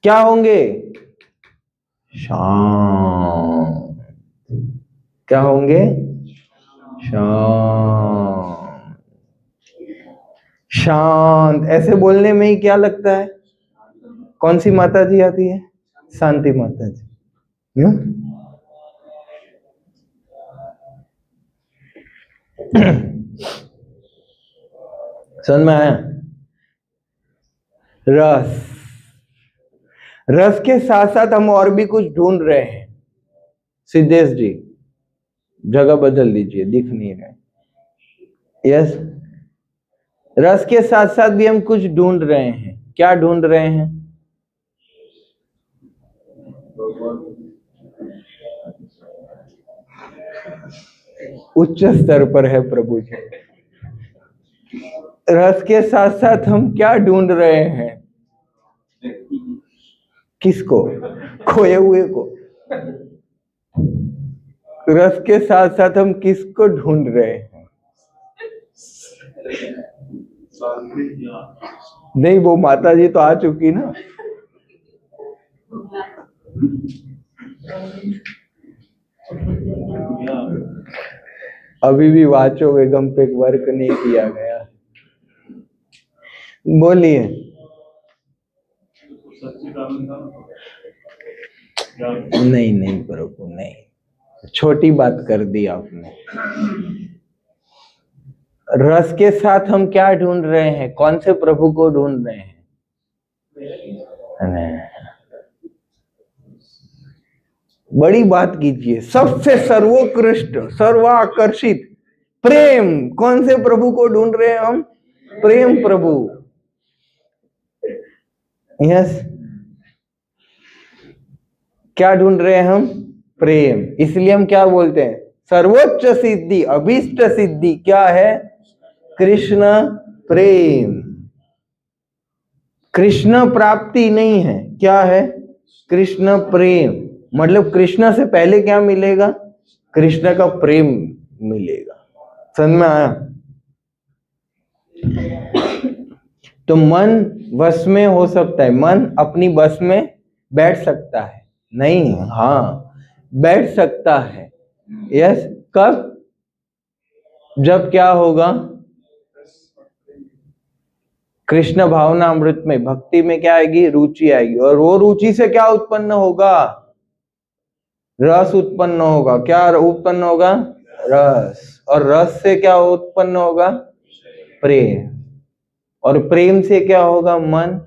क्या होंगे? शांत। क्या होंगे? शांत। शांत। ऐसे बोलने में ही क्या लगता है? कौन सी माता जी आती है? शांति माता जी। समझ में आया? रस, रस के साथ साथ हम और भी कुछ ढूंढ रहे हैं। सिद्धेश जी जगह बदल दीजिए, दिख नहीं रहे। यस, रस के साथ साथ भी हम कुछ ढूंढ रहे हैं। क्या ढूंढ रहे हैं? उच्च स्तर पर है प्रभु जी। रस के साथ साथ हम क्या ढूंढ रहे हैं? किसको? खोए हुए को। रस के साथ साथ हम किसको ढूंढ रहे हैं? नहीं, वो माता जी तो आ चुकी ना। अभी भी वाचो वेगम पे वर्क नहीं किया गया। बोलिए। नहीं नहीं प्रभु, नहीं, छोटी बात कर दी आपने। रस के साथ हम क्या ढूंढ रहे हैं? कौन से प्रभु को ढूंढ रहे हैं? नहीं। बड़ी बात कीजिए। सबसे सर्वोत्कृष्ट, सर्वाकर्षित प्रेम, कौन से प्रभु को ढूंढ रहे हैं हम? प्रेम प्रभु। यस, क्या ढूंढ रहे हैं हम? प्रेम। इसलिए हम क्या बोलते हैं? सर्वोच्च सिद्धि, अभीष्ट सिद्धि क्या है? कृष्ण प्रेम। कृष्ण प्राप्ति नहीं है, क्या है? कृष्ण प्रेम। मतलब कृष्ण से पहले क्या मिलेगा? कृष्ण का प्रेम मिलेगा। समझ में आया? तो मन वश में हो सकता है, मन अपनी बस में बैठ सकता है? नहीं। हाँ, बैठ सकता है। यस, कब? जब क्या होगा? कृष्ण भावना अमृत में, भक्ति में क्या आएगी? रुचि आएगी। और वो रुचि से क्या उत्पन्न होगा? रस उत्पन्न होगा। क्या उत्पन्न होगा? रस। और रस से क्या उत्पन्न होगा? प्रेम। और प्रेम से क्या होगा? मन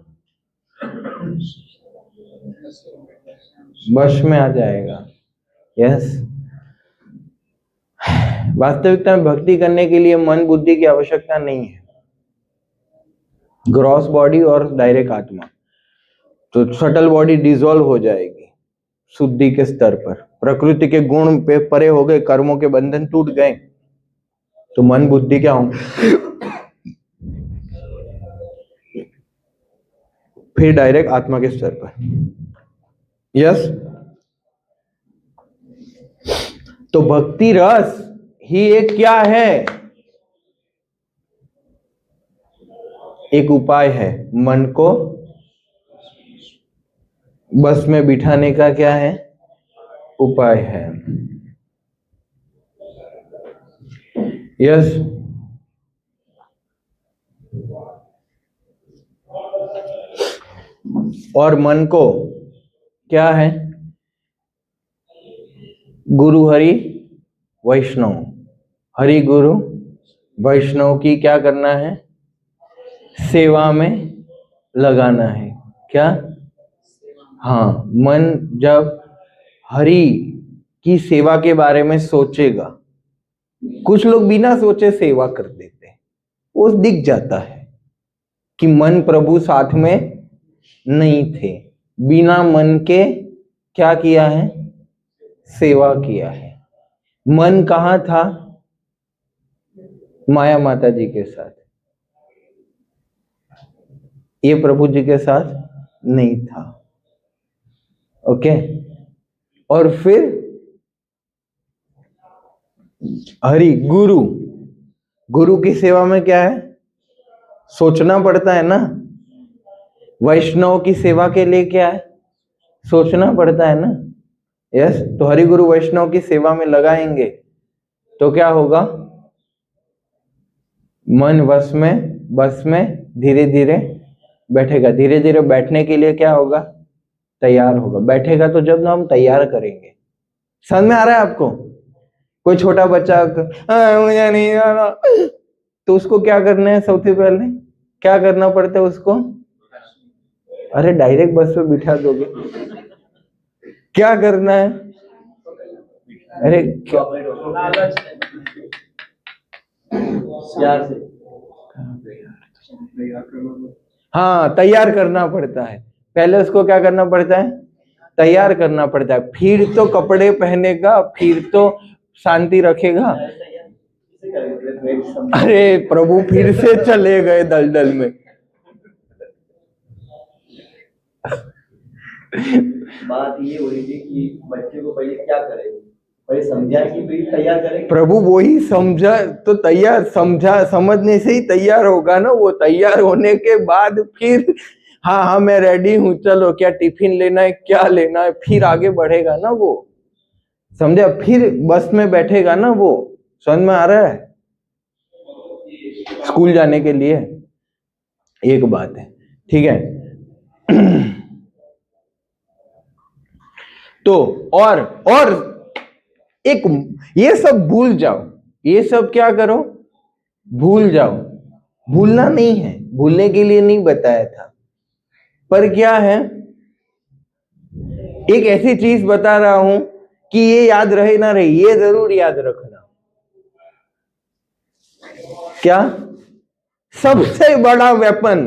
वश में आ जाएगा। यस, वास्तविकता में भक्ति करने के लिए मन बुद्धि की आवश्यकता नहीं है। ग्रॉस बॉडी और डायरेक्ट आत्मा, तो सटल बॉडी डिसॉल्व हो जाएगी शुद्धि के स्तर पर। प्रकृति के गुण पे परे हो गए, कर्मों के बंधन टूट गए, तो मन बुद्धि क्या होंगे? फिर डायरेक्ट आत्मा के स्तर पर। यस, तो भक्ति रस ही एक क्या है? एक उपाय है। मन को बस में बिठाने का क्या है? उपाय है। यस, और मन को क्या है? गुरु हरि वैष्णव, हरि गुरु वैष्णव की क्या करना है? सेवा में लगाना है। क्या? हाँ, मन जब हरि की सेवा के बारे में सोचेगा, कुछ लोग बिना सोचे सेवा कर देते हैं, वो दिख जाता है कि मन प्रभु साथ में नहीं थे, बिना मन के क्या किया है? सेवा किया है। मन कहाँ था? माया माता जी के साथ, ये प्रभु जी के साथ नहीं था। ओके, और फिर हरि गुरु, गुरु की सेवा में क्या है? सोचना पड़ता है ना। वैष्णव की सेवा के लिए क्या है? सोचना पड़ता है ना। यस, तो हरि गुरु वैष्णव की सेवा में लगाएंगे तो क्या होगा? मन वश में, बस में धीरे धीरे बैठेगा। धीरे धीरे बैठने के लिए क्या होगा? तैयार होगा। बैठेगा तो जब ना हम तैयार करेंगे। समझ में आ रहा है आपको? कोई छोटा बच्चा मुझे नहीं आ रहा, तो उसको क्या करना है? सबसे पहले क्या करना पड़ता है उसको? अरे डायरेक्ट बस पे बिठा दोगे? क्या करना है? अरे हाँ, तैयार करना पड़ता है। पहले उसको क्या करना पड़ता है? तैयार करना पड़ता है। फिर तो कपड़े पहनेगा, फिर तो शांति रखेगा। अरे प्रभु फिर से चले गए दलदल में। बात ये हो रही थी कि बच्चे को पहले क्या करें, पहले समझा कि फिर तैयार करें। प्रभु वही समझा तो तैयार, समझा समझने से ही तैयार होगा ना। वो तैयार होने के बाद फिर हाँ हाँ मैं रेडी हूँ, चलो क्या टिफिन लेना है, क्या लेना है, फिर आगे बढ़ेगा ना वो। समझा? फिर बस में बैठेगा ना वो। समझ में आ रहा है? स्कूल जाने के लिए एक बात है, ठीक है। तो और एक, ये सब भूल जाओ, ये सब क्या करो? भूल जाओ। भूलना नहीं है, भूलने के लिए नहीं बताया था, पर क्या है, एक ऐसी चीज बता रहा हूं कि ये याद रहे ना रहे, ये जरूर याद रखना। क्या? सबसे बड़ा वेपन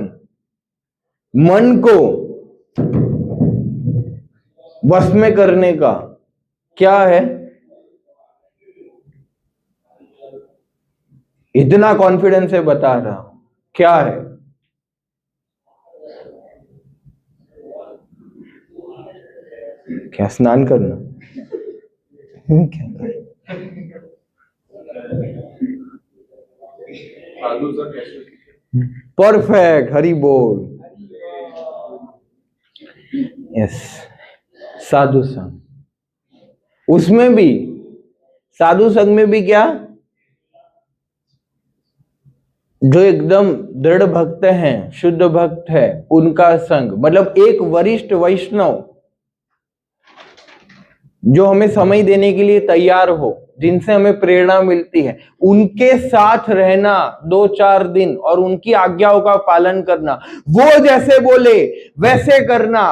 मन को बस में करने का क्या है? इतना कॉन्फिडेंस से बता रहा हूं, क्या है? क्या स्नान करना? क्या परफेक्ट, हरि बोल। यस, साधु संग। उसमें भी, साधु संग में भी क्या, जो एकदम दृढ़ भक्त हैं, शुद्ध भक्त है, उनका संग, मतलब एक वरिष्ठ वैष्णव जो हमें समय देने के लिए तैयार हो, जिनसे हमें प्रेरणा मिलती है, उनके साथ रहना 2-4 दिन और उनकी आज्ञाओं का पालन करना, वो जैसे बोले वैसे करना,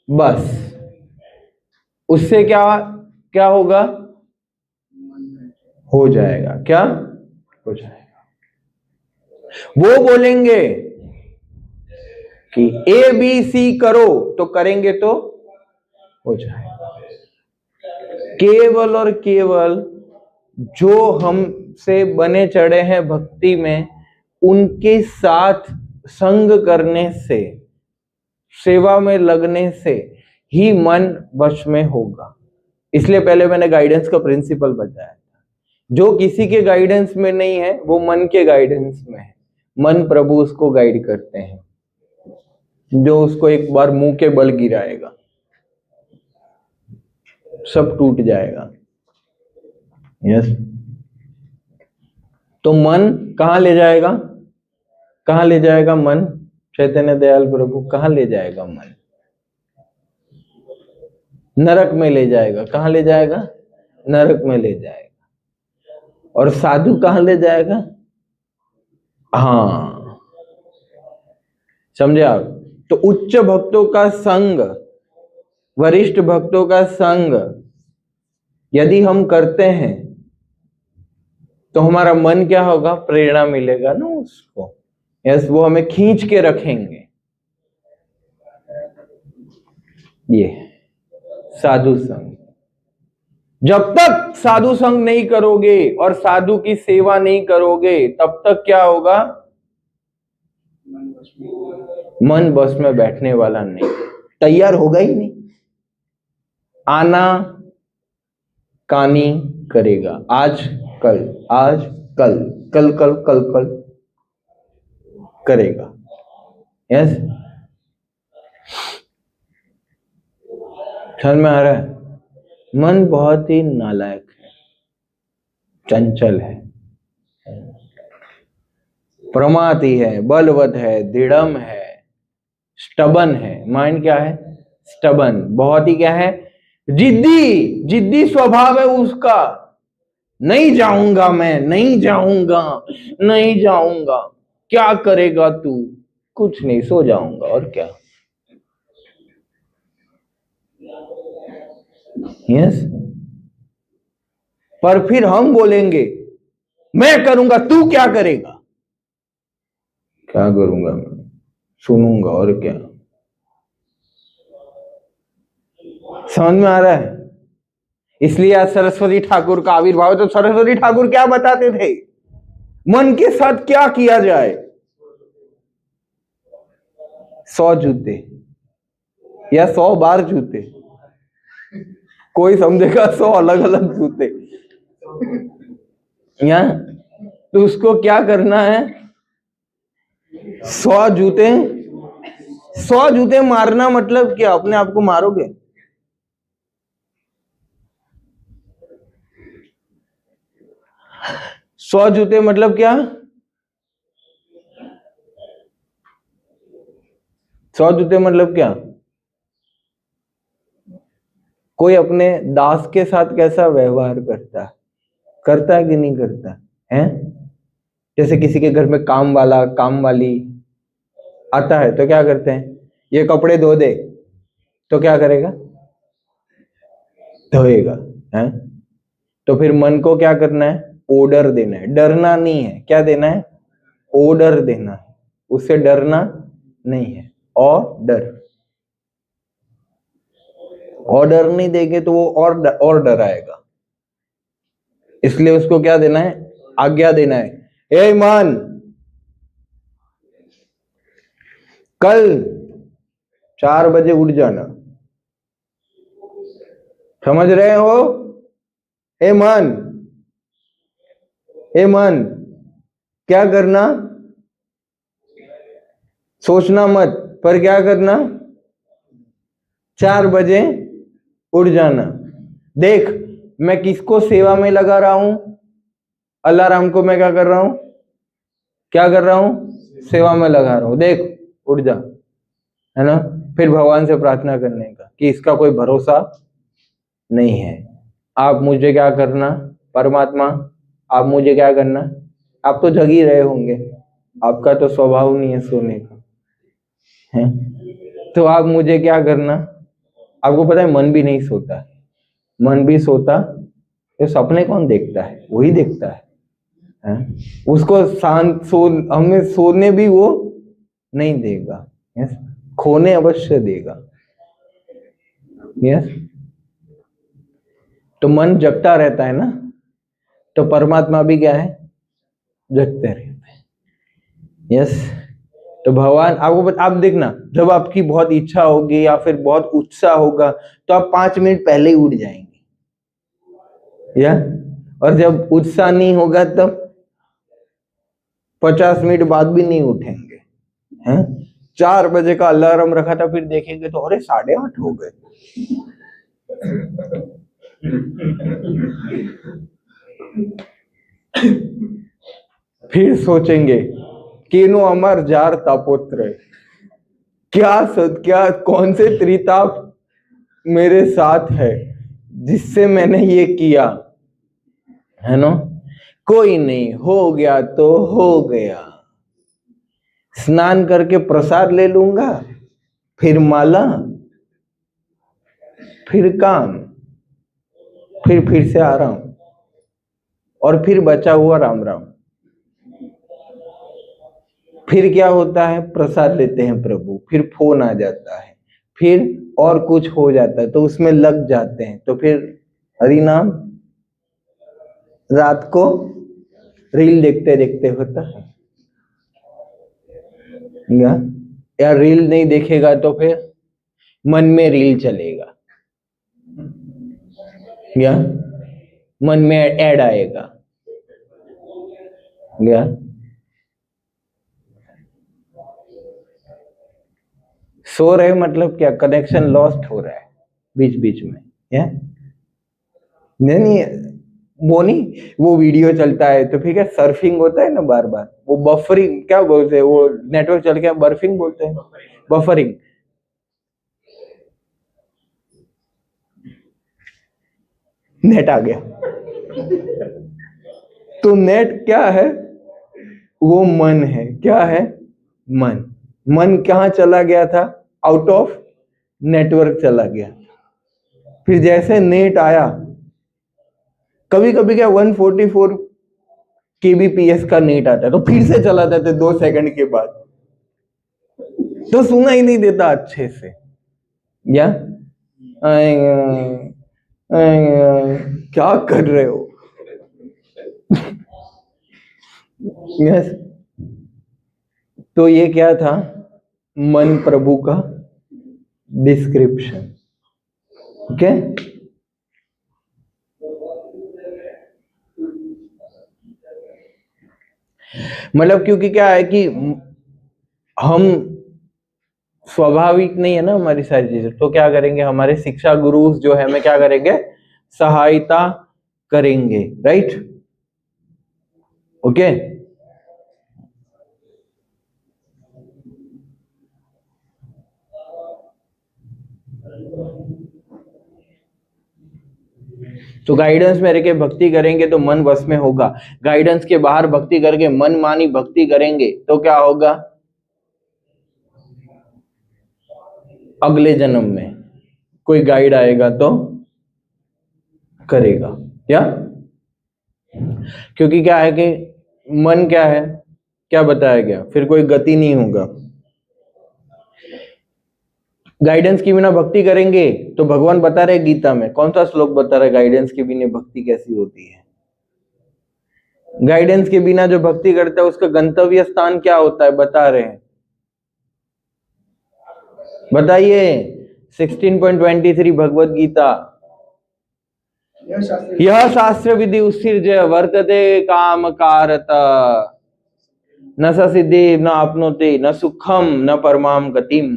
बस उससे क्या क्या होगा? हो जाएगा। क्या हो जाएगा? वो बोलेंगे कि ABC करो तो करेंगे तो हो जाएगा। केवल और केवल जो हमसे बने चढ़े हैं भक्ति में, उनके साथ संग करने से, सेवा में लगने से ही मन वश में होगा। इसलिए पहले मैंने गाइडेंस का प्रिंसिपल बताया था। जो किसी के गाइडेंस में नहीं है, वो मन के गाइडेंस में है। मन प्रभु उसको गाइड करते हैं, जो उसको एक बार मुंह के बल गिराएगा, सब टूट जाएगा। यस। तो मन कहां ले जाएगा? कहां ले जाएगा मन? चैतन्य दयाल प्रभु कहां ले जाएगा मन? नरक में ले जाएगा। कहां ले जाएगा? नरक में ले जाएगा। और साधु कहां ले जाएगा? हाँ, समझे आप? तो उच्च भक्तों का संग, वरिष्ठ भक्तों का संग यदि हम करते हैं तो हमारा मन क्या होगा? प्रेरणा मिलेगा ना उसको। यस, वो हमें खींच के रखेंगे। ये साधु संग। जब तक साधु संग नहीं करोगे और साधु की सेवा नहीं करोगे, तब तक क्या होगा? मन बस में बैठने वाला नहीं, तैयार होगा ही नहीं। आना कानी करेगा, आज कल, आज कल, कल कल कल कल करेगा। यस, समझ में आ रहा है? मन बहुत ही नालायक है, चंचल है, प्रमादी है, बलवत है, दृढ़म है, स्टबन है। माइंड क्या है? स्टबन। बहुत ही क्या है? जिद्दी, जिद्दी स्वभाव है उसका। नहीं जाऊंगा मैं, नहीं जाऊंगा, नहीं जाऊंगा। क्या करेगा तू? कुछ नहीं, सो जाऊंगा और क्या। यस। पर फिर हम बोलेंगे मैं करूंगा, तू क्या करेगा? क्या करूंगा मैं? सुनूंगा और क्या। समझ में आ रहा है? इसलिए आज सरस्वती ठाकुर का आविर्भाव। तो सरस्वती ठाकुर क्या बताते थे? मन के साथ क्या किया जाए? 100 जूते या 100 बार जूते, कोई समझेगा 100 अलग अलग जूते। या तो उसको क्या करना है? 100 जूते, 100 जूते मारना मतलब क्या? अपने आप को मारोगे? सौ जूते मतलब क्या? 100 जूते मतलब क्या? कोई अपने दास के साथ कैसा व्यवहार करता है? करता है कि नहीं करता है? जैसे किसी के घर में काम वाला काम वाली आता है तो क्या करते हैं, ये कपड़े धो दे, तो क्या करेगा, धोएगा, है। तो फिर मन को क्या करना है, ऑर्डर देना है, डरना नहीं है, क्या देना है, ऑर्डर देना है, उससे डरना नहीं है। ऑर्डर, ऑर्डर नहीं देंगे तो वो और डराएगा, इसलिए उसको क्या देना है, आज्ञा देना है। ए मन, कल 4 बजे उठ जाना, समझ रहे हो। ए मन, ए मन, क्या करना, सोचना मत, पर क्या करना, 4 बजे उठ जाना। देख, मैं किसको सेवा में लगा रहा हूं, अलार्म को मैं क्या कर रहा हूं, क्या कर रहा हूं, सेवा में लगा रहा हूं। देख, उठ जा, है ना। फिर भगवान से प्रार्थना करने का कि इसका कोई भरोसा नहीं है, आप मुझे क्या करना, परमात्मा आप मुझे क्या करना, आप तो जग ही रहे होंगे, आपका तो स्वभाव नहीं है सोने का, है। तो आप मुझे क्या करना, आपको पता है मन भी नहीं सोता है, मन भी सोता तो सपने कौन देखता है, वही देखता है? उसको शांत हमें सोने भी वो नहीं देगा, यस, खोने अवश्य देगा, यस। तो मन जगता रहता है ना, तो परमात्मा भी क्या है, जगते रहते हैं, यस। तो भगवान आपको आप देखना, जब आपकी बहुत इच्छा होगी या फिर बहुत उत्साह होगा तो आप 5 मिनट पहले ही उठ जाएंगे, या, और जब उत्साह नहीं होगा तब 50 मिनट बाद भी नहीं उठेंगे, हैं। 4 बजे का अलार्म रखा था, फिर देखेंगे तो अरे 8:30 हो गए। फिर सोचेंगे केनो अमर जार तापोत्र, क्या कौन से त्रिताप मेरे साथ है जिससे मैंने ये किया, है ना। कोई नहीं, हो गया तो हो गया, स्नान करके प्रसाद ले लूंगा, फिर माला, फिर काम, फिर से आराम, और फिर बचा हुआ राम राम। फिर क्या होता है, प्रसाद लेते हैं प्रभु, फिर फोन आ जाता है, फिर और कुछ हो जाता है तो उसमें लग जाते हैं, तो फिर हरि नाम, रात को रील देखते देखते होता है, या रील नहीं देखेगा तो फिर मन में रील चलेगा, या मन में ऐड आएगा, या सो रहे मतलब क्या, कनेक्शन लॉस्ट हो रहा है बीच बीच में, या नहीं, वो नहीं, वो वीडियो चलता है तो फिर क्या सर्फिंग होता है ना, बार बार वो बफरिंग, क्या बोलते हैं वो, नेटवर्क चल के बर्फिंग बोलते हैं, बफरिंग। नेट आ गया, तो नेट क्या है, वो मन है, क्या है, मन। मन कहाँ चला गया था, आउट ऑफ नेटवर्क चला गया, फिर जैसे नेट आया, कभी कभी क्या 144 kbps का नेट आता है तो फिर से चला जाता है 2 सेकंड के बाद, तो सुना ही नहीं देता अच्छे से, या क्या कर रहे हो, यस। तो ये क्या था, मन प्रभु का डिस्क्रिप्शन, ओके। मतलब क्योंकि क्या है कि हम स्वाभाविक नहीं है ना हमारी सारी चीजें, तो क्या करेंगे, हमारे शिक्षा गुरु जो है हमें क्या करेंगे, सहायता करेंगे, राइट, ओके। तो गाइडेंस में रह के भक्ति करेंगे तो मन वश में होगा। गाइडेंस के बाहर भक्ति करके मन मानी भक्ति करेंगे तो क्या होगा? अगले जन्म में कोई गाइड आएगा तो करेगा क्या? क्योंकि क्या है कि मन क्या है, क्या बताया गया, फिर कोई गति नहीं होगा। गाइडेंस के बिना भक्ति करेंगे तो भगवान बता रहे गीता में, कौन सा श्लोक बता रहे गाइडेंस के बिना भक्ति कैसी होती है? गाइडेंस के बिना जो भक्ति करता है उसका गंतव्य स्थान क्या होता है बता रहे हैं, बताइए। 16.23 भगवत गीता। यह शास्त्र विधि उत्सृज्य वर्तते काम कारत न स सिद्धि न आपनोति न सुखम न परमाम गतिम।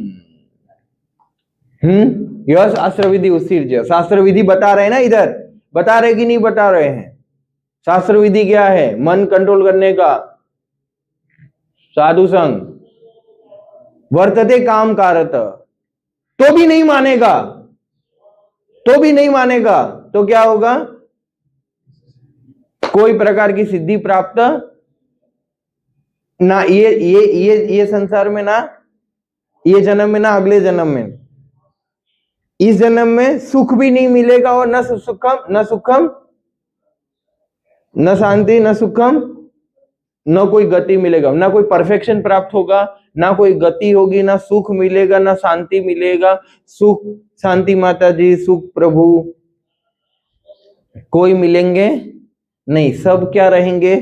यह शास्त्र विधि उत्सृज्य, शास्त्र विधि बता रहे हैं ना, इधर बता रहे कि नहीं बता रहे हैं? शास्त्र विधि क्या है? मन कंट्रोल करने का साधु संग। वर्तते काम कारत, तो भी नहीं मानेगा, तो भी नहीं मानेगा तो क्या होगा? कोई प्रकार की सिद्धि प्राप्त ना, ये संसार में ना, ये जन्म में ना अगले जन्म में। इस जन्म में सुख भी नहीं मिलेगा और न सुखम न शांति न सुखम न कोई गति मिलेगा, ना कोई परफेक्शन प्राप्त होगा, ना कोई गति होगी, ना सुख मिलेगा, ना शांति मिलेगा। सुख शांति माता जी, सुख प्रभु कोई मिलेंगे नहीं, सब क्या रहेंगे?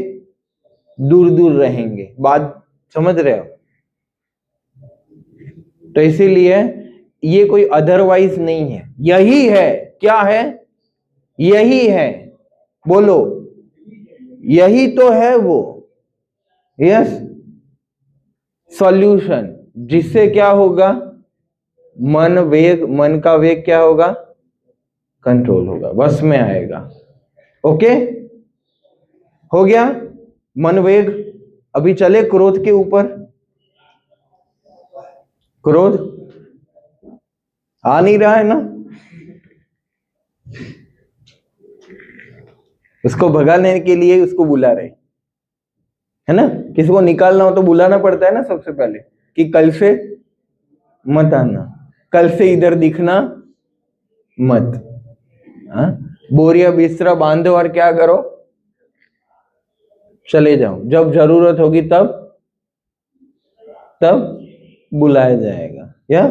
दूर दूर रहेंगे। बात समझ रहे हो? तो इसीलिए ये कोई अदरवाइज नहीं है, यही है। क्या है? यही है, बोलो यही तो है वो। यस, सॉल्यूशन, जिससे क्या होगा? मन का वेग क्या होगा? कंट्रोल होगा, वश में आएगा। ओके, हो गया मन वेग। अभी चले क्रोध के ऊपर। क्रोध आ नहीं रहा है ना, उसको भगाने के लिए उसको बुला रहे, है ना? किसी को निकालना हो तो बुलाना पड़ता है ना सबसे पहले, कि कल से मत आना, कल से इधर दिखना मत। हाँ? बोरिया बिस्तरा बांधो और क्या करो? चले जाओ, जब जरूरत होगी तब बुलाया जाएगा। या